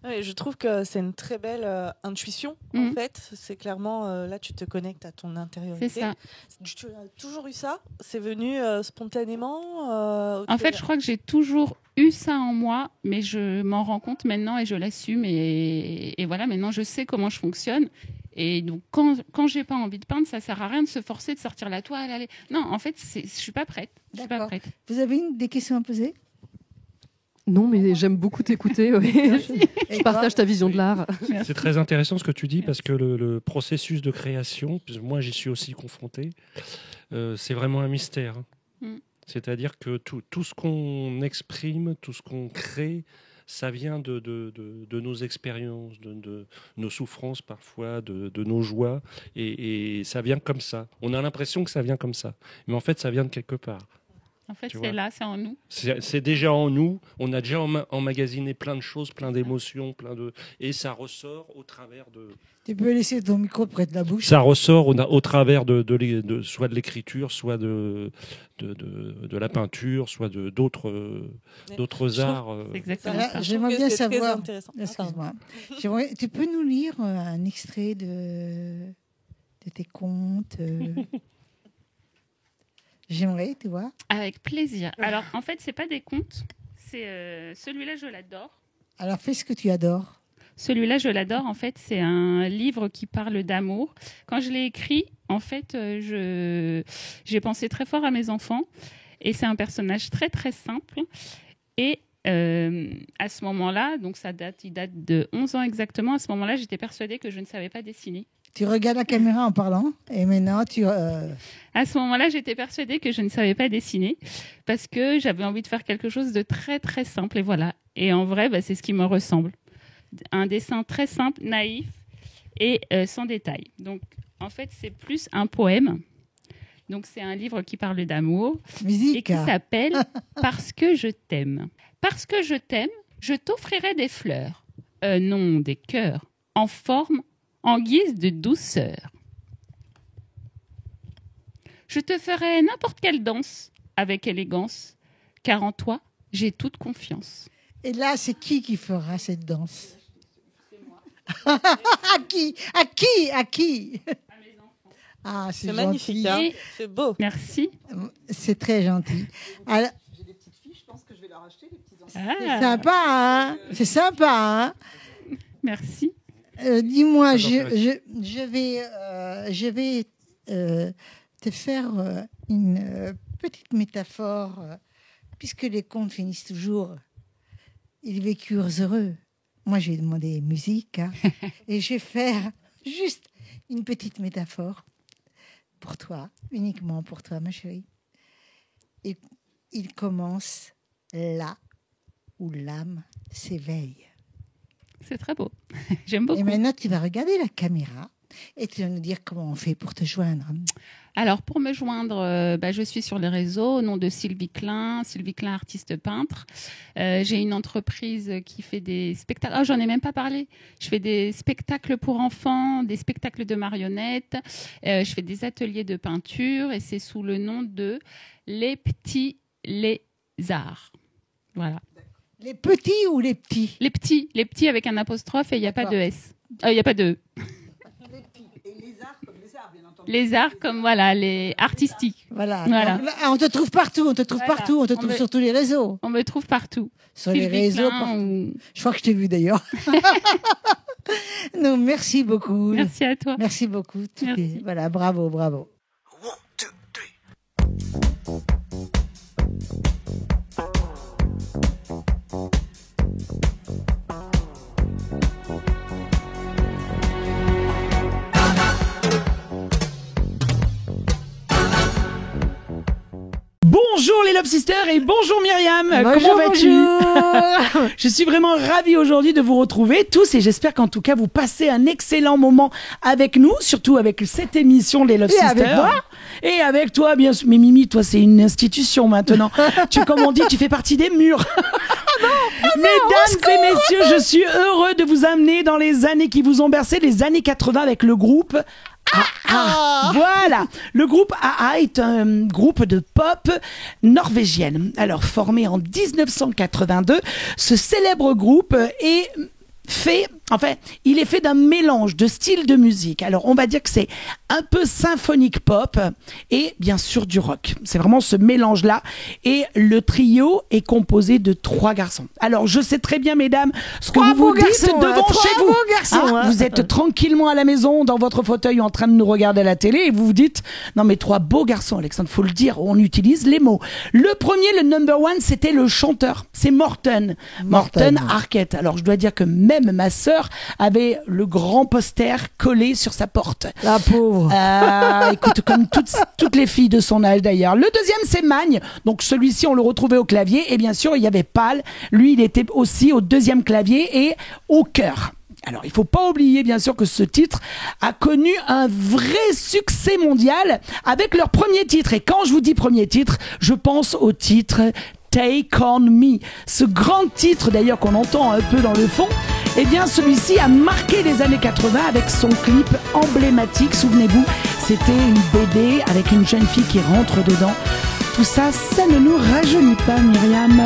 Oui, je trouve que c'est une très belle intuition, en fait. C'est clairement, là, tu te connectes à ton intériorité. C'est ça. Tu as toujours eu ça? C'est venu spontanément En fait, je crois que j'ai toujours eu ça en moi, mais je m'en rends compte maintenant et je l'assume. Et voilà, maintenant, je sais comment je fonctionne. Et donc, quand j'ai pas envie de peindre, ça sert à rien de se forcer de sortir la toile. Allez. Non, en fait, je suis pas prête. Je suis pas prête. Vous avez des questions à poser? Non, mais j'aime beaucoup t'écouter. Oui. Je partage ta vision de l'art. C'est très intéressant ce que tu dis parce que le processus de création, moi j'y suis aussi confronté, c'est vraiment un mystère. C'est-à-dire que tout ce qu'on exprime, tout ce qu'on crée, ça vient de nos expériences, de nos souffrances parfois, de nos joies, et ça vient comme ça. On a l'impression que ça vient comme ça, mais en fait ça vient de quelque part. En fait, c'est là, c'est en nous. C'est déjà en nous. On a déjà emmagasiné plein de choses, plein d'émotions, et ça ressort au travers de... Tu peux laisser ton micro près de la bouche. Ça ressort au travers soit de l'écriture, soit de la peinture, soit d'autres arts. Exactement. J'aimerais bien savoir... Excuse-moi. Tu peux nous lire un extrait de tes contes J'aimerais, tu vois. Avec plaisir. Alors, en fait, c'est pas des contes. C'est celui-là, je l'adore. Alors, fais ce que tu adores. Celui-là, je l'adore. En fait, c'est un livre qui parle d'amour. Quand je l'ai écrit, en fait, j'ai pensé très fort à mes enfants. Et c'est un personnage très, très simple. Et à ce moment-là, donc il date de 11 ans exactement. À ce moment-là, j'étais persuadée que je ne savais pas dessiner. Tu regardes la caméra en parlant et maintenant tu... À ce moment-là, j'étais persuadée que je ne savais pas dessiner parce que j'avais envie de faire quelque chose de très, très simple. Et voilà. Et en vrai, c'est ce qui me ressemble. Un dessin très simple, naïf et sans détail. Donc, en fait, c'est plus un poème. Donc, c'est un livre qui parle d'amour et qui s'appelle « Parce que je t'aime ». Parce que je t'aime, je t'offrirai des fleurs. Non, des cœurs, en forme, en guise de douceur. Je te ferai n'importe quelle danse avec élégance, car en toi, j'ai toute confiance. Et là, c'est qui fera cette danse? C'est moi. À qui? À mes enfants. Ah, c'est magnifique, hein. C'est beau. Merci. C'est très gentil. Alors... J'ai des petites filles, je pense que je vais leur acheter des petits enfants. C'est sympa, hein? C'est sympa, hein? Merci. Dis-moi, je vais te faire une petite métaphore, puisque les contes finissent toujours. Ils vécurent heureux. Moi, j'ai demandé musique, hein, et je vais faire juste une petite métaphore pour toi, uniquement pour toi, ma chérie. Et il commence là où l'âme s'éveille. C'est très beau. J'aime beaucoup. Et maintenant, tu vas regarder la caméra et tu vas nous dire comment on fait pour te joindre. Alors, pour me joindre, je suis sur les réseaux au nom de Sylvie Klein artiste peintre. J'ai une entreprise qui fait des spectacles. Oh, j'en ai même pas parlé. Je fais des spectacles pour enfants, des spectacles de marionnettes. Je fais des ateliers de peinture et c'est sous le nom de Les Petits Lézards. Voilà. Les petits ou les petits? Les petits avec un apostrophe et il n'y a pas de S. Il n'y a pas de E. Les arts comme voilà, les artistiques. Voilà. Là, on te trouve partout, on te trouve sur tous les réseaux. On me trouve partout. Sur les réseaux. Je crois que je t'ai vu d'ailleurs. Non, merci beaucoup. Merci à toi. Merci beaucoup. Voilà, bravo. 1, 2, 3. Bonjour les Love Sisters et bonjour Myriam. Bonjour, comment vas-tu? Je suis vraiment ravie aujourd'hui de vous retrouver tous et j'espère qu'en tout cas vous passez un excellent moment avec nous, surtout avec cette émission les Love Sisters. Avec moi. Et avec toi bien sûr. Mais Mimi, toi c'est une institution maintenant. Comme on dit, tu fais partie des murs. Mesdames et messieurs, je suis heureux de vous amener dans les années qui vous ont bercé, les années 80 avec le groupe Voilà, le groupe AA est un groupe de pop norvégienne. Alors formé en 1982, ce célèbre groupe il est fait d'un mélange de styles de musique. Alors, on va dire que c'est un peu symphonique pop et bien sûr du rock. C'est vraiment ce mélange-là. Et le trio est composé de 3 garçons. Alors, je sais très bien, mesdames, ce que vous dites devant chez vous. Vous êtes tranquillement à la maison, dans votre fauteuil, en train de nous regarder à la télé et vous vous dites, non mais 3 beaux garçons, Alexandre, faut le dire, on utilise les mots. Le premier, le number 1, c'était le chanteur. C'est Morten Harket. Alors, je dois dire que même ma sœur avait le grand poster collé sur sa porte. La pauvre. Écoute, comme toutes les filles de son âge d'ailleurs. Le deuxième, c'est Magne. Donc celui-ci, on le retrouvait au clavier. Et bien sûr, il y avait Pal. Lui, il était aussi au deuxième clavier et au chœur. Alors, il faut pas oublier, bien sûr, que ce titre a connu un vrai succès mondial avec leur premier titre. Et quand je vous dis premier titre, je pense au titre Take On Me. Ce grand titre, d'ailleurs, qu'on entend un peu dans le fond, eh bien, celui-ci a marqué les années 80 avec son clip emblématique. Souvenez-vous, c'était une BD avec une jeune fille qui rentre dedans. Tout ça, ça ne nous rajeunit pas, Myriam.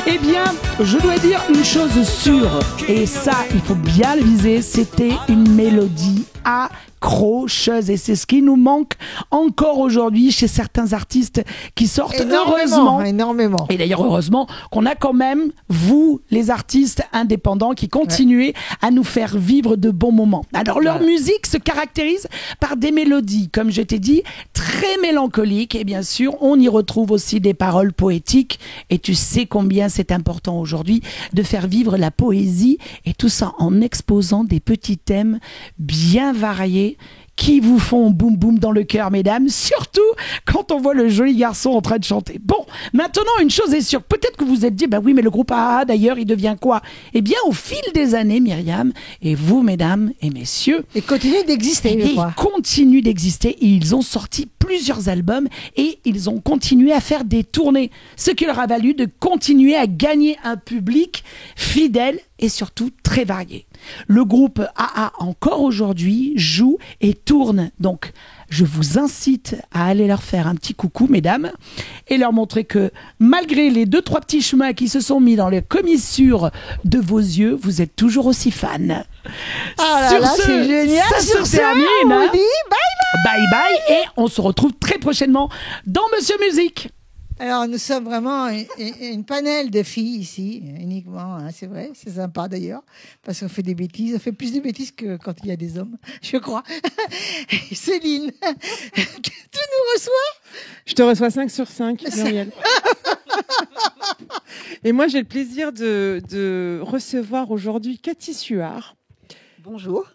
Eh bien, je dois dire une chose sûre, et ça, il faut bien le viser, c'était une mélodie accrocheuse. Et c'est ce qui nous manque encore aujourd'hui chez certains artistes qui sortent énormément. Et d'ailleurs, heureusement qu'on a quand même, vous, les artistes indépendants, qui continuez à nous faire vivre de bons moments. Alors, leur musique se caractérise par des mélodies, comme je t'ai dit, très mélancoliques. Et bien sûr, on y retrouve aussi des paroles poétiques. Et tu sais combien c'est important aujourd'hui de faire vivre la poésie. Et tout ça en exposant des petits thèmes bien variés qui vous font boum boum dans le cœur, mesdames, surtout quand on voit le joli garçon en train de chanter. Bon, maintenant, une chose est sûre, peut-être que vous vous êtes dit, bah oui, mais le groupe AA, d'ailleurs, il devient quoi? Eh bien, au fil des années, Myriam, et vous, mesdames et messieurs, ils continuent d'exister, ils continuent d'exister, et ils ont sorti plusieurs albums, et ils ont continué à faire des tournées, ce qui leur a valu de continuer à gagner un public fidèle et surtout très varié. Le groupe AA, encore aujourd'hui, joue et tourne. Donc, je vous incite à aller leur faire un petit coucou, mesdames, et leur montrer que malgré les 2-3 petits chemins qui se sont mis dans les commissures de vos yeux, vous êtes toujours aussi fans. C'est génial. Ça se termine. On dit bye bye. Bye bye, et on se retrouve très prochainement dans Monsieur Musique. Alors, nous sommes vraiment une panel de filles ici, uniquement. Hein, c'est vrai, c'est sympa d'ailleurs, parce qu'on fait des bêtises. On fait plus de bêtises que quand il y a des hommes, je crois. Céline, tu nous reçois? Je te reçois 5 sur 5, Muriel. Et moi, j'ai le plaisir de recevoir aujourd'hui Cathy Suard. Bonjour.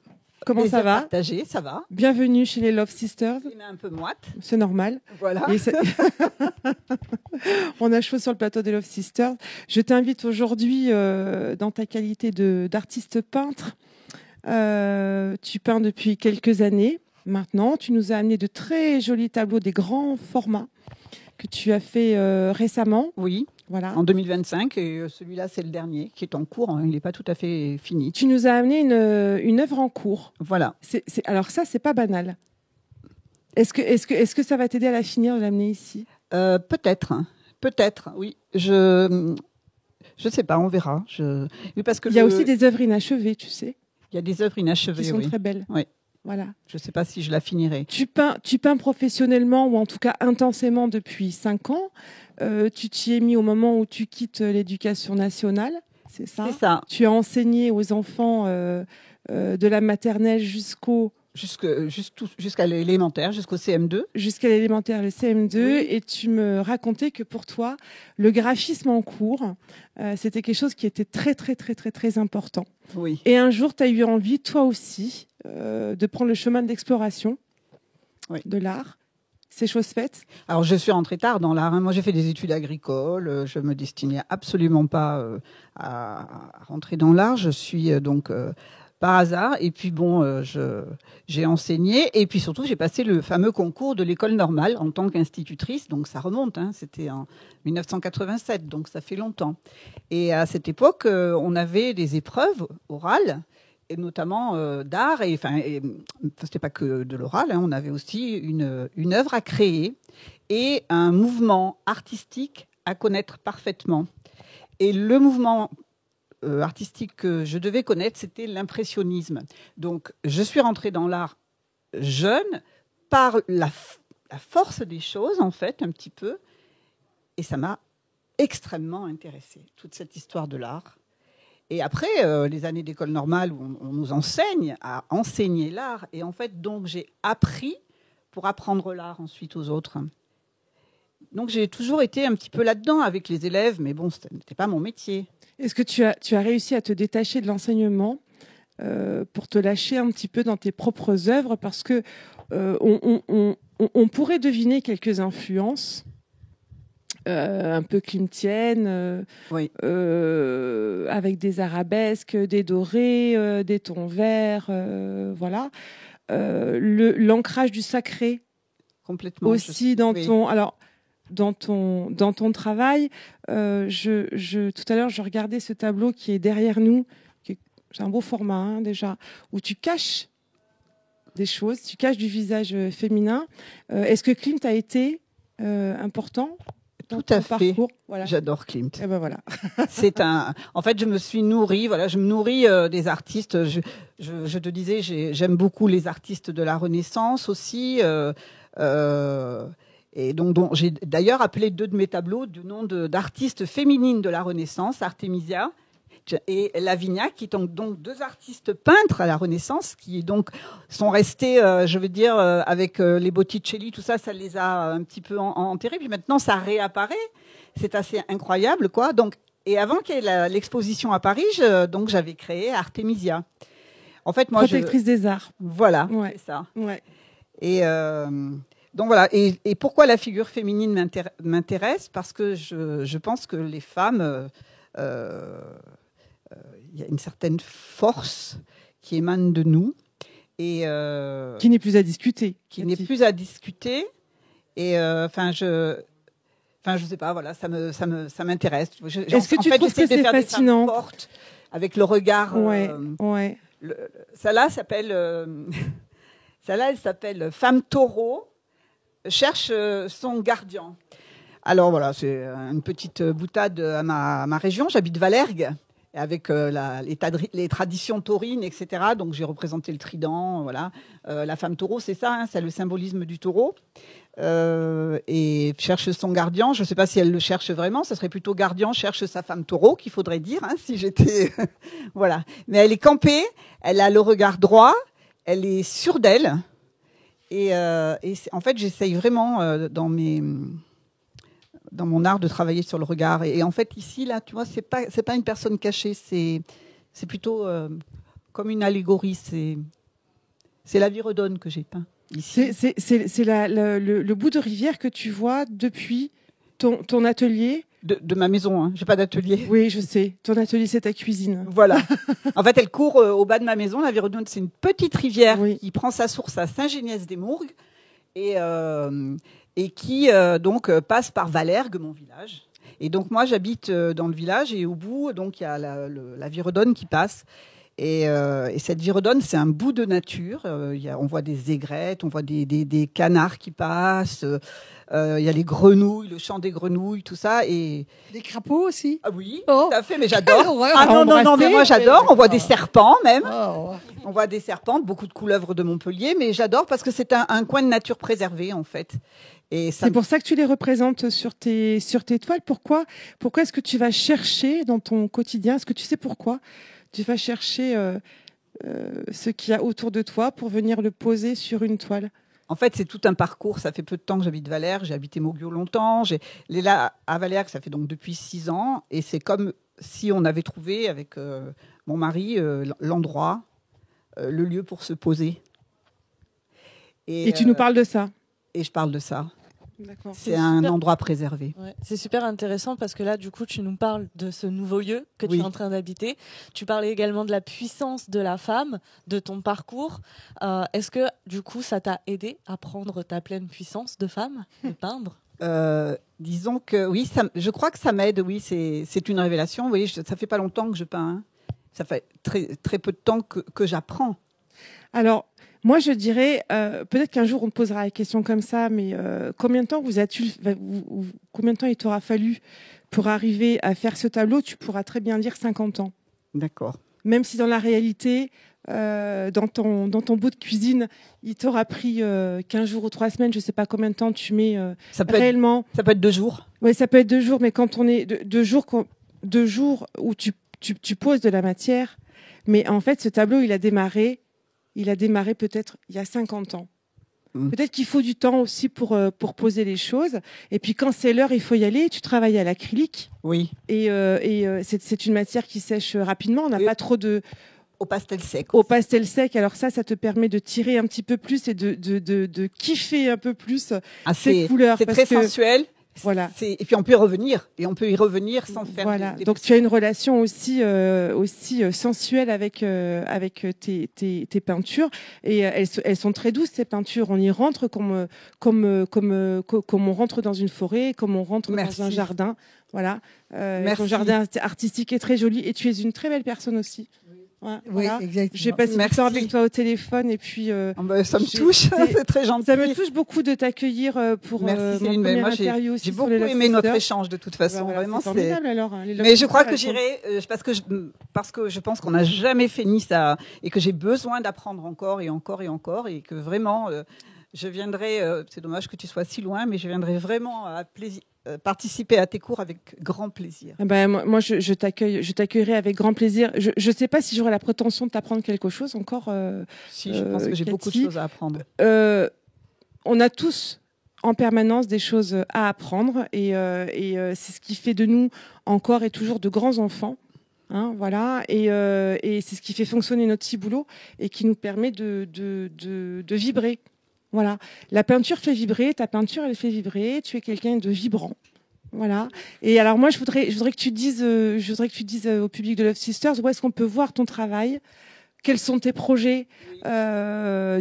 Comment ça va? Partagé, ça va. Bienvenue chez les Love Sisters. Il est un peu moite. C'est normal. Voilà. On a chaud sur le plateau des Love Sisters. Je t'invite aujourd'hui dans ta qualité d'artiste peintre. Tu peins depuis quelques années maintenant. Tu nous as amené de très jolis tableaux, des grands formats que tu as fait récemment. Oui. Voilà. En 2025, et celui-là, c'est le dernier, qui est en cours. Hein, il n'est pas tout à fait fini. Tu nous as amené une œuvre en cours. Voilà. Alors ça, c'est pas banal. Est-ce que ça va t'aider à la finir de l'amener ici? Peut-être, oui. Je sais pas, on verra. Oui, parce que il y a aussi des œuvres inachevées, tu sais. Il y a des œuvres inachevées, qui sont très belles. Oui. Voilà. Je ne sais pas si je la finirai. Tu peins professionnellement, ou en tout cas intensément, depuis 5 ans. Tu t'y es mis au moment où tu quittes l'éducation nationale, c'est ça? C'est ça. Tu as enseigné aux enfants de la maternelle jusqu'à l'élémentaire, jusqu'au CM2. Jusqu'à l'élémentaire, le CM2. Oui. Et tu me racontais que pour toi, le graphisme en cours, c'était quelque chose qui était très, très, très, très, très important. Oui. Et un jour, tu as eu envie, toi aussi, de prendre le chemin de l'exploration de l'art. C'est chose faite? Alors, je suis rentrée tard dans l'art. Hein. Moi, j'ai fait des études agricoles. Je me destinais absolument pas à rentrer dans l'art. Je suis donc par hasard. Et puis, bon, j'ai enseigné. Et puis, surtout, j'ai passé le fameux concours de l'école normale en tant qu'institutrice. Donc, ça remonte. Hein. C'était en 1987. Donc, ça fait longtemps. Et à cette époque, on avait des épreuves orales, et notamment d'art, et c'était pas que de l'oral, hein, on avait aussi une œuvre à créer et un mouvement artistique à connaître parfaitement. Et le mouvement artistique que je devais connaître, c'était l'impressionnisme. Donc, je suis rentrée dans l'art jeune par la force des choses, en fait, un petit peu, et ça m'a extrêmement intéressée, toute cette histoire de l'art. Et après, les années d'école normale où on nous enseigne à enseigner l'art. Et en fait, donc, j'ai appris pour apprendre l'art ensuite aux autres. Donc, j'ai toujours été un petit peu là-dedans avec les élèves, mais bon, ce n'était pas mon métier. Est-ce que tu as réussi à te détacher de l'enseignement pour te lâcher un petit peu dans tes propres œuvres? Parce que on pourrait deviner quelques influences. Un peu klimtienne, avec des arabesques, des dorés, des tons verts, voilà. L'ancrage du sacré, complètement. Aussi dans ton travail. Tout à l'heure, je regardais ce tableau qui est derrière nous, c'est un beau format hein, déjà, où tu caches des choses, tu caches du visage féminin. Est-ce que Klimt a été important? Tout à fait. Voilà. J'adore Klimt. Et ben voilà. En fait, je me suis nourrie. Voilà, je me nourris des artistes. Je te disais, j'aime beaucoup les artistes de la Renaissance aussi. Et donc j'ai d'ailleurs appelé 2 de mes tableaux du nom d'artistes féminines de la Renaissance, Artemisia et Lavinia, qui sont donc 2 artistes peintres à la Renaissance, qui donc sont restés, je veux dire, avec les Botticelli, tout ça, ça les a un petit peu enterrés. Puis maintenant, ça réapparaît. C'est assez incroyable, quoi. Donc, et avant qu'il y ait l'exposition à Paris, donc j'avais créé Artemisia. En fait, moi, protectrice des arts. Voilà, c'est ça. Ouais. Et donc voilà. Et pourquoi la figure féminine m'intéresse? Parce que je pense que les femmes il y a une certaine force qui émane de nous et qui n'est plus à discuter. Et je sais pas, voilà, ça m'intéresse. Est-ce que tu trouves que c'est fascinant avec le regard? Celle-là elle s'appelle Femme Taureau cherche son gardien. Alors voilà, c'est une petite boutade à ma région. J'habite Valergue, avec les traditions taurines, etc. Donc j'ai représenté le trident, voilà. La femme taureau, c'est ça, hein, c'est le symbolisme du taureau. Et cherche son gardien. Je ne sais pas si elle le cherche vraiment. Ça serait plutôt gardien cherche sa femme taureau, qu'il faudrait dire, hein, si j'étais... voilà. Mais elle est campée, elle a le regard droit, elle est sûre d'elle. Et en fait, j'essaye vraiment dans mon art de travailler sur le regard. Et en fait, ici, là, tu vois, c'est pas une personne cachée, c'est plutôt comme une allégorie. C'est la Viredonne que j'ai peint ici. C'est le bout de rivière que tu vois depuis ton atelier. De ma maison, hein. J'ai pas d'atelier. Oui, je sais. Ton atelier, c'est ta cuisine. Voilà. En fait, elle court au bas de ma maison. La Viredonne, c'est une petite rivière qui prend sa source à Saint-Géniès-des-Mourgues et qui donc passe par Valergue, mon village. Et donc moi, j'habite dans le village et au bout, donc il y a la Viredonne qui passe. Et cette Viredonne, c'est un bout de nature. On voit des aigrettes, on voit des canards qui passent. Il y a les grenouilles, le chant des grenouilles, tout ça. Et des crapauds aussi. Ah oui, tout à fait. Mais j'adore. Non, mais moi j'adore. On voit des serpents même. On voit des serpents, beaucoup de couleuvres de Montpellier. Mais j'adore parce que c'est un coin de nature préservé en fait. Et c'est pour ça que tu les représentes sur tes toiles. Pourquoi est-ce que tu vas chercher dans ton quotidien? Est-ce que tu sais pourquoi tu vas chercher ce qu'il y a autour de toi pour venir le poser sur une toile? En fait, c'est tout un parcours. Ça fait peu de temps que j'habite Valergue. J'ai habité Moguio longtemps. Là, à Valergue, ça fait donc depuis 6 ans. Et c'est comme si on avait trouvé avec mon mari l'endroit, le lieu pour se poser. Et tu nous parles de ça? Et je parle de ça. C'est un endroit préservé. Ouais, c'est super intéressant parce que là, du coup, tu nous parles de ce nouveau lieu que tu es en train d'habiter. Tu parlais également de la puissance de la femme, de ton parcours. Est-ce que, du coup, ça t'a aidé à prendre ta pleine puissance de femme, de peindre? Disons que oui, je crois que ça m'aide. Oui, c'est une révélation. Vous voyez, ça fait pas longtemps que je peins. Hein. Ça fait très, très peu de temps que j'apprends. Alors, moi, je dirais, peut-être qu'un jour on te posera la question comme ça, mais combien de temps combien de temps il t'aura fallu pour arriver à faire ce tableau? Tu pourras très bien dire 50 ans. D'accord. Même si dans la réalité, dans ton bout de cuisine, il t'aura pris 15 jours ou 3 semaines, je ne sais pas combien de temps tu mets réellement. Ça peut être 2 jours. Oui, ça peut être 2 jours, mais quand on est 2 jours où tu poses de la matière, mais en fait, ce tableau, il a démarré peut-être il y a 50 ans. Peut-être qu'il faut du temps aussi pour poser les choses. Et puis quand c'est l'heure, il faut y aller. Tu travailles à l'acrylique. Oui. Et c'est une matière qui sèche rapidement. On n'a pas trop de... Au pastel sec. Au pastel sec. Alors ça te permet de tirer un petit peu plus et de kiffer un peu plus ces couleurs. C'est très sensuel. Voilà. Et puis on peut y revenir, et on peut y revenir sans faire. Voilà. Donc tu as une relation aussi sensuelle avec tes peintures, et elles sont très douces, ces peintures. On y rentre comme on rentre dans une forêt, comme on rentre dans un jardin. Voilà. Ton jardin artistique est très joli, et tu es une très belle personne aussi. Ouais, oui, voilà. exactement. J'ai passé du temps avec toi au téléphone et puis ça me touche, c'est très gentil. Ça me touche beaucoup de t'accueillir pour mon premier interview aussi. J'ai beaucoup aimé notre échange de toute façon. Voilà, vraiment, c'est formidable alors. Mais je crois que j'irai parce que je pense qu'on n'a jamais fait ni ça et que j'ai besoin d'apprendre encore et encore et encore et que vraiment je viendrai. C'est dommage que tu sois si loin, mais je viendrai vraiment à plaisir. Participer à tes cours avec grand plaisir. Moi, je t'accueillerai avec grand plaisir. Je ne sais pas si j'aurai la prétention de t'apprendre quelque chose encore. Si, je pense que j'ai beaucoup de choses à apprendre. On a tous en permanence des choses à apprendre et c'est ce qui fait de nous encore et toujours de grands enfants. Hein, voilà, et c'est ce qui fait fonctionner notre ciboulot et qui nous permet de vibrer. Voilà, la peinture fait vibrer, ta peinture elle fait vibrer, tu es quelqu'un de vibrant. Voilà. Et alors moi je voudrais que tu dises au public de Love Sisters où est-ce qu'on peut voir ton travail, quels sont tes projets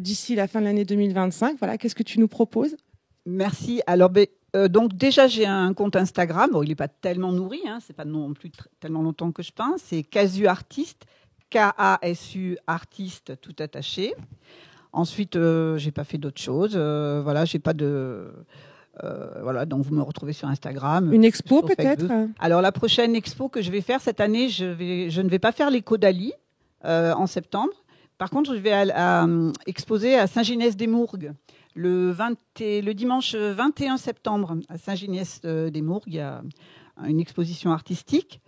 d'ici la fin de l'année 2025. Voilà, qu'est-ce que tu nous proposes? Merci. Alors donc déjà j'ai un compte Instagram. Bon, il n'est pas tellement nourri, hein, c'est pas non plus tellement longtemps que je peins. C'est Casu Artiste, Kasu Artiste tout attaché. Ensuite, j'ai pas fait d'autres choses. Voilà, j'ai pas de. Voilà, donc vous me retrouvez sur Instagram. Une expo peut-être. Alors la prochaine expo que je vais faire cette année, je ne vais pas faire l'éco d'Ali en septembre. Par contre, je vais exposer à Saint-Géniès-des-Mourgues le dimanche 21 septembre à Saint-Géniès-des-Mourgues. Il y a une exposition artistique.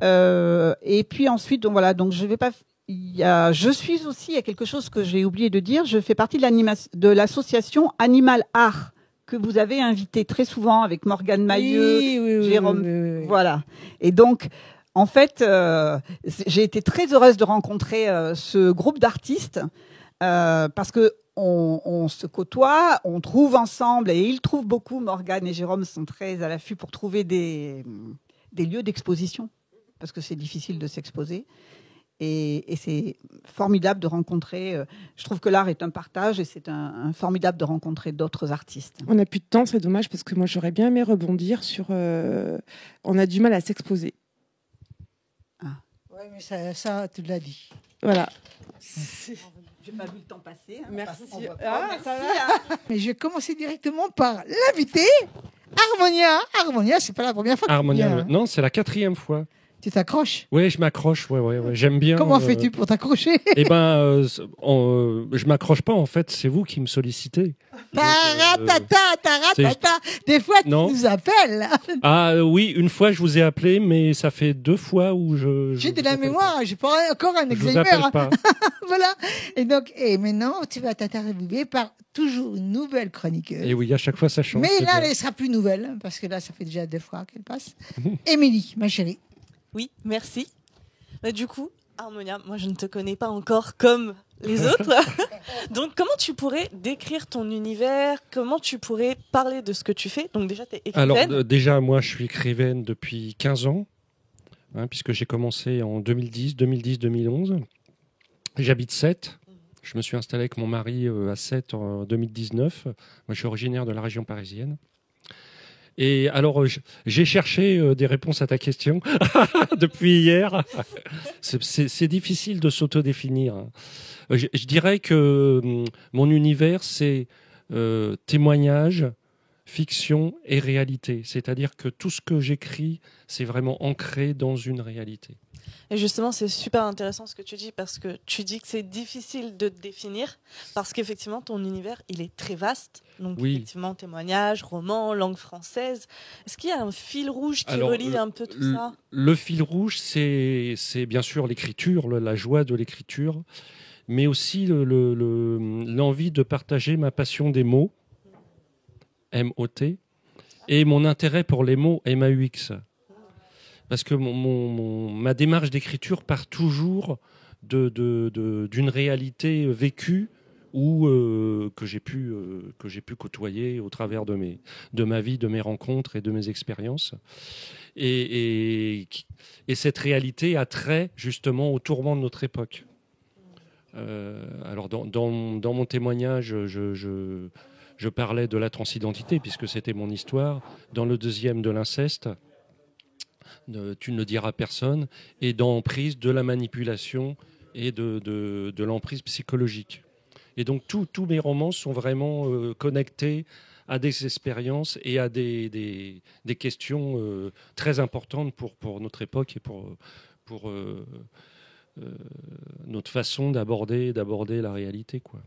Et puis ensuite, donc voilà, donc je vais pas. Il y a quelque chose que j'ai oublié de dire. Je fais partie de l'association Animal Art que vous avez invité très souvent avec Morgane Mailleux, Jérôme. Oui. Voilà. Et donc, en fait, j'ai été très heureuse de rencontrer ce groupe d'artistes parce que on se côtoie, on trouve ensemble, et ils trouvent beaucoup, Morgane et Jérôme sont très à l'affût pour trouver des lieux d'exposition, parce que c'est difficile de s'exposer. Et c'est formidable de rencontrer. Je trouve que l'art est un partage et c'est un formidable de rencontrer d'autres artistes. On n'a plus de temps, c'est dommage, parce que moi j'aurais bien aimé rebondir sur. On a du mal à s'exposer. Oui, mais ça, tu l'as dit. Voilà. J'ai pas vu le temps passer. Hein, merci. Mais je vais commencer directement par l'invité, Harmonia. Harmonia, c'est pas la première fois que Harmonia, tu viens. non, c'est la 4e fois. Tu t'accroches? Oui, je m'accroche. Ouais. J'aime bien. Comment fais-tu pour t'accrocher? Eh ben, je m'accroche pas. En fait, c'est vous qui me sollicitez. Taratata. Des fois, tu nous appelles. Ah oui, une fois, je vous ai appelé, mais ça fait 2 fois où j'ai de la mémoire. J'ai pas encore un Alzheimer. Je vous appelle pas. Voilà. Et maintenant, tu vas t'interviewer par toujours une nouvelle chroniqueuse. Et oui, à chaque fois, ça change. Mais là, elle sera plus nouvelle, parce que là, ça fait déjà 2 fois qu'elle passe. Émilie, ma chérie. Oui, merci. Du coup, Harmonia, moi je ne te connais pas encore comme les autres. Donc comment tu pourrais décrire ton univers? Comment tu pourrais parler de ce que tu fais? Donc déjà, tu es écrivaine. Alors déjà, moi je suis écrivaine depuis 15 ans, puisque j'ai commencé en 2010-2011. J'habite Sète. Je me suis installé avec mon mari à Sète en 2019. Moi je suis originaire de la région parisienne. Et alors, j'ai cherché des réponses à ta question depuis hier. C'est difficile de s'autodéfinir. Je dirais que mon univers, c'est témoignage, fiction et réalité. C'est-à-dire que tout ce que j'écris, c'est vraiment ancré dans une réalité. Et justement, c'est super intéressant ce que tu dis, parce que tu dis que c'est difficile de te définir, parce qu'effectivement, ton univers, il est très vaste. Donc, oui. Effectivement, témoignages, romans, langue française. Est-ce qu'il y a un fil rouge qui relie un peu tout ça? Le fil rouge, c'est bien sûr l'écriture, la joie de l'écriture, mais aussi l'envie de partager ma passion des mots, M-O-T, et mon intérêt pour les mots, M-A-U-X. Parce que ma démarche d'écriture part toujours d'une réalité vécue ou que j'ai pu côtoyer au travers de ma vie, de mes rencontres et de mes expériences. Et cette réalité a trait justement au tourment de notre époque. Alors dans mon témoignage, je parlais de la transidentité puisque c'était mon histoire. Dans le deuxième, de l'inceste. Tu ne le diras à personne, et d'emprise, de la manipulation et de l'emprise psychologique. Et donc tous mes romans sont vraiment connectés à des expériences et à des questions très importantes pour notre époque et pour notre façon d'aborder la réalité, quoi.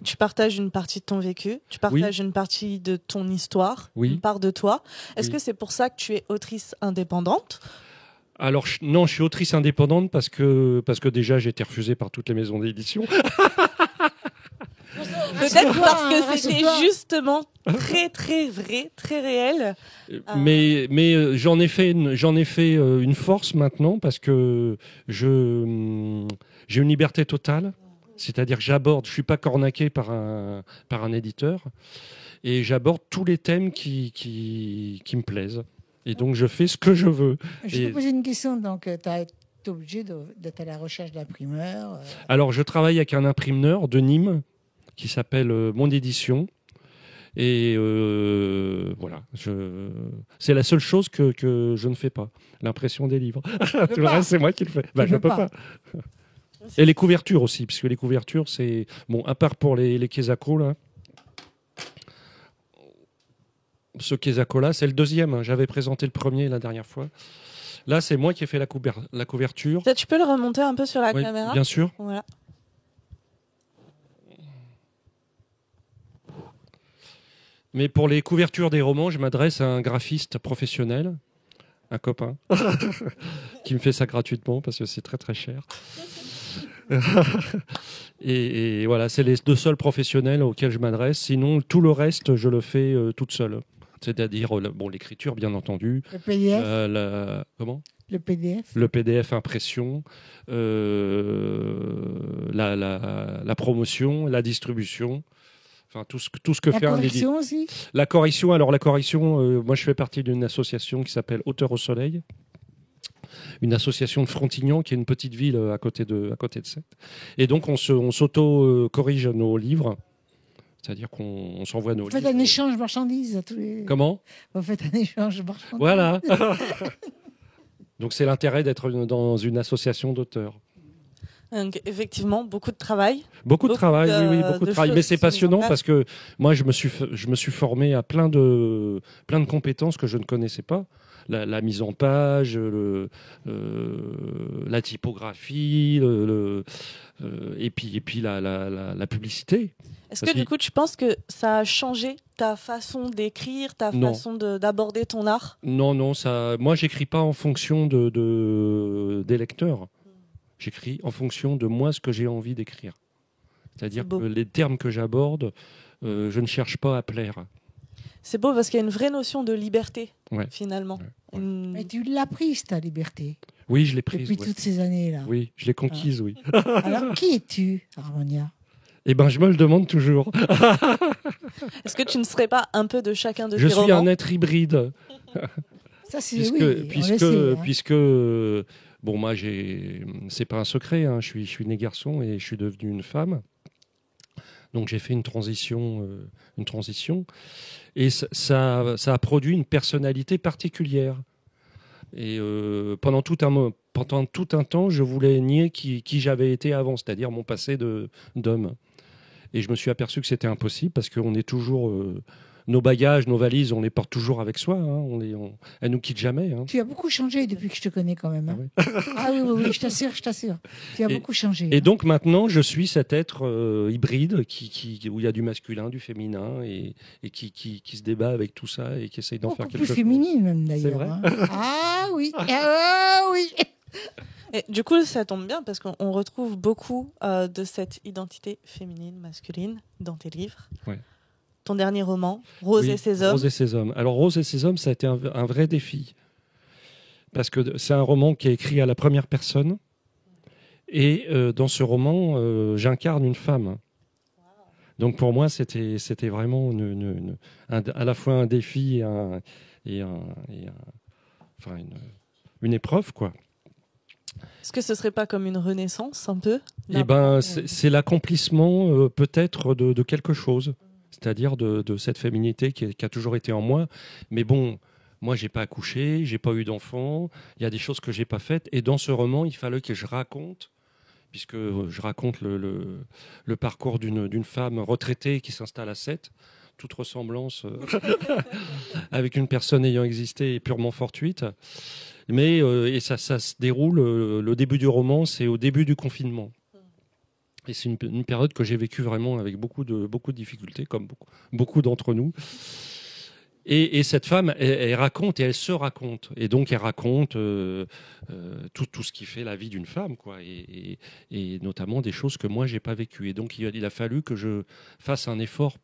Tu partages une partie de ton vécu, tu partages une partie de ton histoire, une part de toi. Est-ce que c'est pour ça que tu es autrice indépendante? Alors non, je suis autrice indépendante parce que déjà j'ai été refusée par toutes les maisons d'édition. Peut-être parce que c'était justement très très vrai, très réel. Mais j'en ai fait une force maintenant parce que j'ai une liberté totale. C'est-à-dire que je suis pas cornaqué par un éditeur, et j'aborde tous les thèmes qui me plaisent. Et donc je fais ce que je veux. Je te poser une question. Donc tu es obligé d'être à la recherche d'imprimeurs. Alors je travaille avec un imprimeur de Nîmes qui s'appelle Monde Édition. Et voilà, c'est la seule chose que je ne fais pas, l'impression des livres. Tout le reste, c'est moi qui le fais. Je peux pas. Et les couvertures aussi, puisque les couvertures, c'est... Bon, à part pour les Kesako, là. Ce Kesako-là, c'est le deuxième. Hein. J'avais présenté le premier la dernière fois. Là, c'est moi qui ai fait la couverture. Tu peux le remonter un peu sur la caméra? Bien sûr. Voilà. Mais pour les couvertures des romans, je m'adresse à un graphiste professionnel, un copain, qui me fait ça gratuitement parce que c'est très très cher. et voilà, c'est les 2 seuls professionnels auxquels je m'adresse. Sinon, tout le reste, je le fais toute seule. C'est-à-dire, l'écriture, bien entendu. Le PDF comment? Le PDF. Le PDF impression, la promotion, la distribution, enfin tout ce que fait un éditeur. La correction aussi. La correction, moi je fais partie d'une association qui s'appelle Auteurs au Soleil, une association de Frontignan qui est une petite ville à côté de Sète. Et donc on s'auto-corrige nos livres. C'est-à-dire qu'on s'envoie nos livres. Vous faites un échange marchandises à tous les... Comment ? Vous faites un échange marchandises. Voilà. Donc c'est l'intérêt d'être dans une association d'auteurs. Donc, effectivement, beaucoup de travail. Beaucoup de travail. Mais c'est passionnant parce que moi, je me suis formé à plein de compétences que je ne connaissais pas. La mise en page, la typographie, et puis la publicité. Est-ce que du coup, tu penses que ça a changé ta façon d'écrire, ta façon d'aborder ton art ? Non, moi, j'écris pas en fonction des lecteurs. J'écris en fonction de moi ce que j'ai envie d'écrire. C'est-à-dire que les termes que j'aborde, je ne cherche pas à plaire. C'est beau parce qu'il y a une vraie notion de liberté, finalement. Ouais. Mais tu l'as prise, ta liberté. Oui, je l'ai prise. Depuis toutes ces années-là. Oui, je l'ai conquise, oui. Alors, qui es-tu, Harmonia ? Eh ben, je me le demande toujours. Est-ce que tu ne serais pas un peu de chacun de tes romans ? Je suis un être hybride. Ça, c'est puisque bon, moi, c'est pas un secret. Hein, je suis né garçon et je suis devenu une femme. Donc j'ai fait une transition, et ça a produit une personnalité particulière. Et pendant tout un temps, je voulais nier qui j'avais été avant, c'est-à-dire mon passé d'homme. Et je me suis aperçu que c'était impossible parce qu'on est toujours nos bagages, nos valises, on les porte toujours avec soi. Hein, elles nous quittent jamais. Hein. Tu as beaucoup changé depuis que je te connais quand même. Hein. Ah oui, je t'assure. Tu as beaucoup changé. Et donc maintenant, je suis cet être hybride où il y a du masculin, du féminin et qui se débat avec tout ça et qui essaye d'en faire quelque chose. Plus féminine même d'ailleurs. C'est vrai. Hein. Ah oui. Ah oui. Et du coup, ça tombe bien parce qu'on retrouve beaucoup de cette identité féminine, masculine dans tes livres. Ouais. Ton dernier roman, Rose et ses hommes. Rose et ses hommes. Alors, Rose et ses hommes, ça a été un vrai défi. Parce que c'est un roman qui est écrit à la première personne. Et dans ce roman, j'incarne une femme. Wow. Donc, pour moi, c'était vraiment à la fois un défi et une épreuve, quoi. Est-ce que ce serait pas comme une renaissance, un peu ? Eh ben, c'est l'accomplissement peut-être de quelque chose. C'est-à-dire de cette féminité qui a toujours été en moi. Mais bon, moi, j'ai pas accouché, j'ai pas eu d'enfant, il y a des choses que j'ai pas faites. Et dans ce roman, il fallait que je raconte, puisque je raconte le parcours d'une femme retraitée qui s'installe à Sète. Toute ressemblance avec une personne ayant existé est purement fortuite. Mais et ça se déroule, le début du roman, c'est au début du confinement. Et c'est une période que j'ai vécue vraiment avec beaucoup de difficultés, comme beaucoup d'entre nous. Et cette femme, elle raconte et elle se raconte. Et donc, elle raconte tout ce qui fait la vie d'une femme, quoi. Et notamment des choses que moi, je n'ai pas vécues. Et donc, il a fallu que je fasse un effort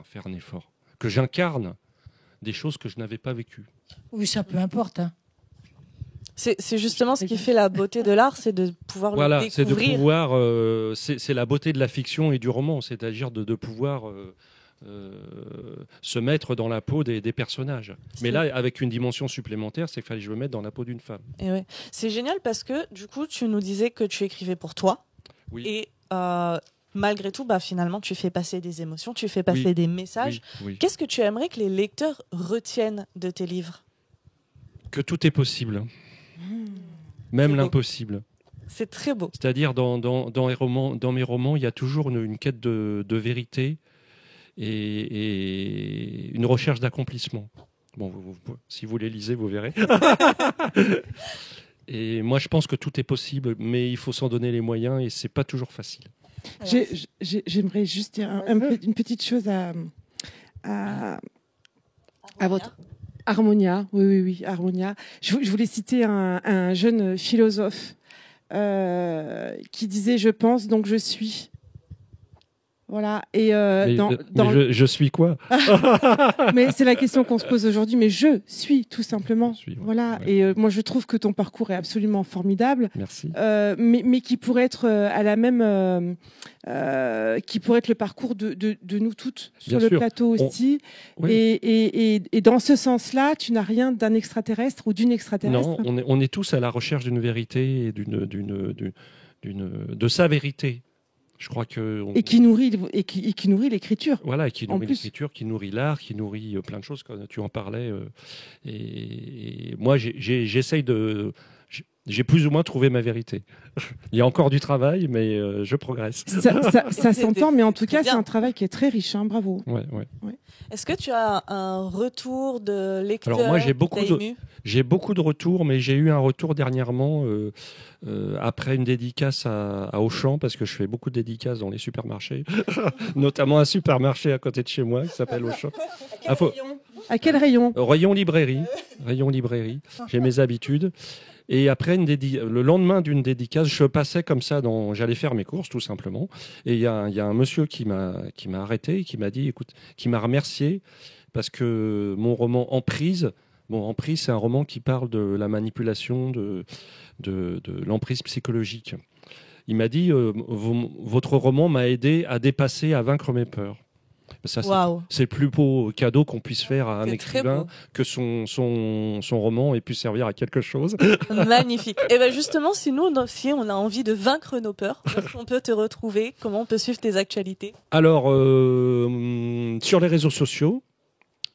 faire un effort, que j'incarne des choses que je n'avais pas vécues. Oui, ça peu importe, hein. C'est justement ce qui fait la beauté de l'art, c'est de pouvoir le découvrir. C'est la beauté de la fiction et du roman, c'est-à-dire de pouvoir se mettre dans la peau des personnages. Mais là, avec une dimension supplémentaire, c'est qu'il fallait que je me mette dans la peau d'une femme. Et ouais. C'est génial parce que du coup, tu nous disais que tu écrivais pour toi. Oui. Et malgré tout, finalement, tu fais passer des émotions, tu fais passer des messages. Oui. Qu'est-ce que tu aimerais que les lecteurs retiennent de tes livres ? Que tout est possible. Même l'impossible. C'est très beau. C'est-à-dire, dans mes romans, il y a toujours une quête de vérité et une recherche d'accomplissement. Bon, si vous les lisez, vous verrez. Et moi, je pense que tout est possible, mais il faut s'en donner les moyens et c'est pas toujours facile. J'aimerais juste dire une petite chose à votre... Harmonia, oui, Harmonia. Je voulais citer un jeune philosophe qui disait « Je pense, donc je suis ». Voilà. Et je suis quoi? Mais c'est la question qu'on se pose aujourd'hui. Mais je suis tout simplement. Voilà. Ouais. Et moi, je trouve que ton parcours est absolument formidable. Merci. Mais qui pourrait être à la même, qui pourrait être le parcours de nous toutes sur le plateau aussi. Oui. Et dans ce sens-là, tu n'as rien d'un extraterrestre ou d'une extraterrestre. Non, on est tous à la recherche d'une vérité et de sa vérité. Je crois que et qui nourrit l'écriture. Voilà, qui nourrit l'écriture, qui nourrit l'art, qui nourrit plein de choses. Comme tu en parlais. Et moi, j'essaye de. J'ai plus ou moins trouvé ma vérité. Il y a encore du travail, mais je progresse. Ça s'entend, mais en tout cas, c'est un travail qui est très riche. Hein, bravo. Ouais. Est-ce que tu as un retour de lecteurs? Alors moi, j'ai beaucoup de retours, mais j'ai eu un retour dernièrement après une dédicace à Auchan, parce que je fais beaucoup de dédicaces dans les supermarchés, notamment un supermarché à côté de chez moi qui s'appelle Auchan. À quel rayon? Rayon librairie. J'ai mes habitudes. Et après, le lendemain d'une dédicace, je passais comme ça, j'allais faire mes courses tout simplement. Et il y a un monsieur qui m'a arrêté et qui m'a dit, écoute, qui m'a remercié parce que mon roman Emprise, c'est un roman qui parle de la manipulation, de l'emprise psychologique. Il m'a dit, votre roman m'a aidé à dépasser, à vaincre mes peurs. Ça, c'est le plus beau cadeau qu'on puisse faire à un écrivain, que son roman ait pu servir à quelque chose. Magnifique. Et bien justement, si on a envie de vaincre nos peurs, on peut te retrouver, comment on peut suivre tes actualités? Alors, sur les réseaux sociaux,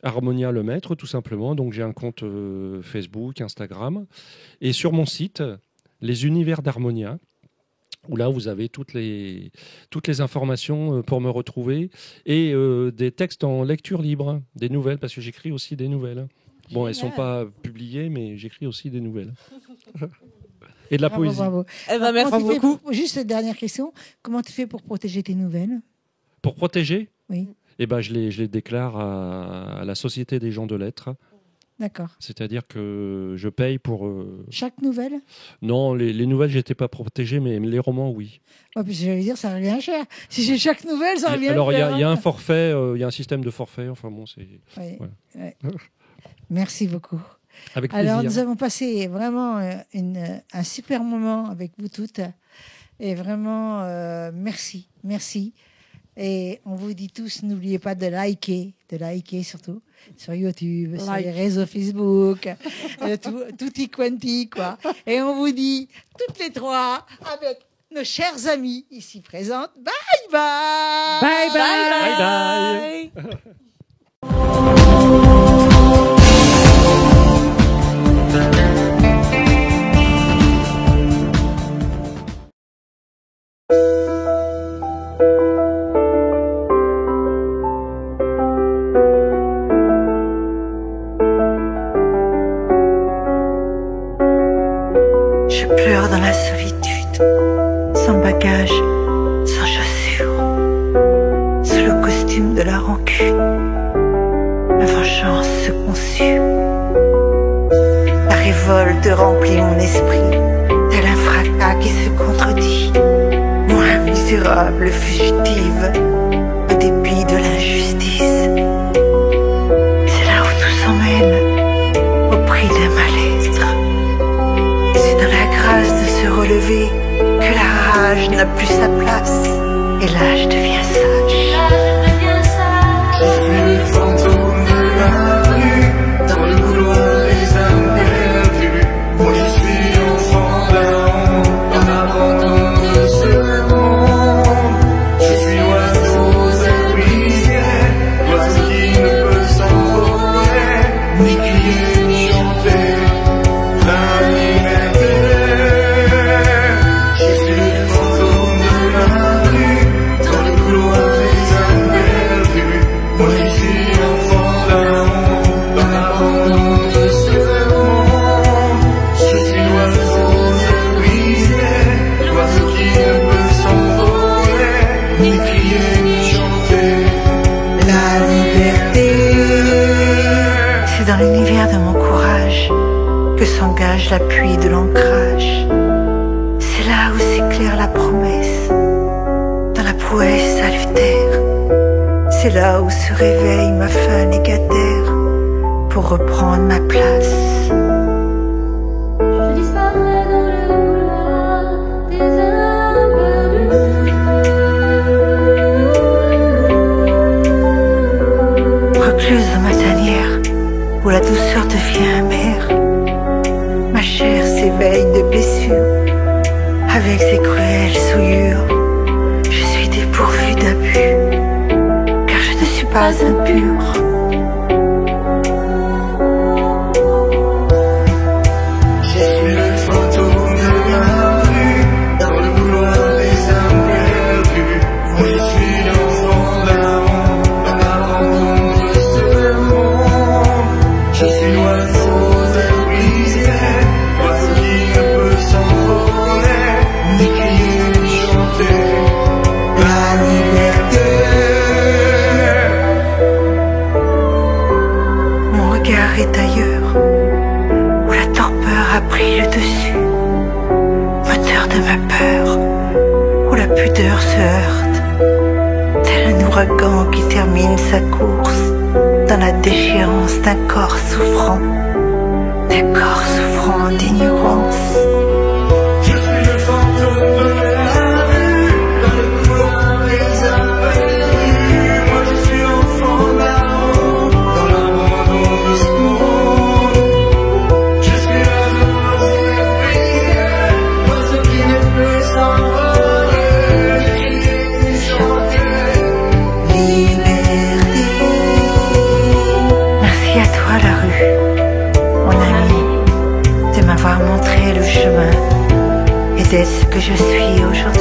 Harmonia Le Maître, tout simplement. Donc j'ai un compte Facebook, Instagram. Et sur mon site, Les Univers d'Harmonia, où là, vous avez toutes les informations pour me retrouver et des textes en lecture libre, des nouvelles, parce que j'écris aussi des nouvelles. Bon, elles ne sont pas publiées, mais j'écris aussi des nouvelles. Et de la poésie. Bravo. Merci beaucoup. Juste dernière question, comment tu fais pour protéger tes nouvelles? Pour protéger? Oui. Je les déclare à la Société des gens de lettres. D'accord. C'est-à-dire que je paye pour... Chaque nouvelle? Non, les nouvelles, j'étais pas protégé, mais les romans, oui. Ouais, puis j'allais dire, ça revient cher. Si j'ai chaque nouvelle, ça revient cher. Alors, il y a un forfait, il y a un système de forfait. Enfin bon, c'est... Ouais. Merci beaucoup. Avec plaisir. Alors, nous avons passé vraiment un super moment avec vous toutes. Et vraiment, merci. Et on vous dit tous, n'oubliez pas de liker surtout sur YouTube, sur les réseaux Facebook, tutti quanti, quoi. Et on vous dit, toutes les trois, avec nos chers amis ici présentes, bye bye! Bye bye! Bye bye! Dans la solitude, sans bagage, sans chaussures, sous le costume de la rancune, la vengeance se consume. La révolte remplit mon esprit, tel un fracas qui se contredit. Moi, misérable fugitive, au dépit de l'injustice. C'est là où tout s'emmène, au prix d'un mal-être. Dans la grâce de se relever, que la rage n'a plus sa place, et l'âge devient sage. Je suis le fantôme de la rue, dans le couloir des âmes perdues. Moi je suis enfant d'un monde, dans l'abandon de ce monde. Je suis l'oiseau brisé, l'oiseau qui ne peut s'envoler, ni crier ni chanter. Dans l'univers de mon courage que s'engage l'appui de l'ancrage. C'est là où s'éclaire la promesse, dans la prouesse salutaire. C'est là où se réveille ma faim négataire pour reprendre ma place. Je disparais dans le couloir des heures perdues. Recluse dans ma tanière où la douceur devient amère. Ma chair s'éveille de blessures avec ses cruelles souillures. Je suis dépourvue d'abus car je ne suis pas impure. Je suis le fantôme de la rue, dans le couloir des âmes perdues. Moi je suis l'enfant d'avant, dans la rencontre de ce monde. Je suis l'oiseau de brisé, l'oiseau qui ne peut s'envoler, ni crier ni chanter la liberté. Mon regard est ailleurs, où la torpeur a pris le dessus, moteur de ma peur, où la pudeur se heurte, tel un ouragan qui termine sa course dans la déchéance d'un corps souffrant d'ignorance. Je suis le fantôme de la rue, dans le couloir des âmes perdues. Moi je suis enfant d'avant, dans l'abandon de ce monde. Je suis l'oiseau brisé, l'oiseau qui ne peut s'envoler, ni crier ni chanter. Liberté. Merci à toi la rue, mon ami, de m'avoir montré le chemin et d'être ce que je suis aujourd'hui.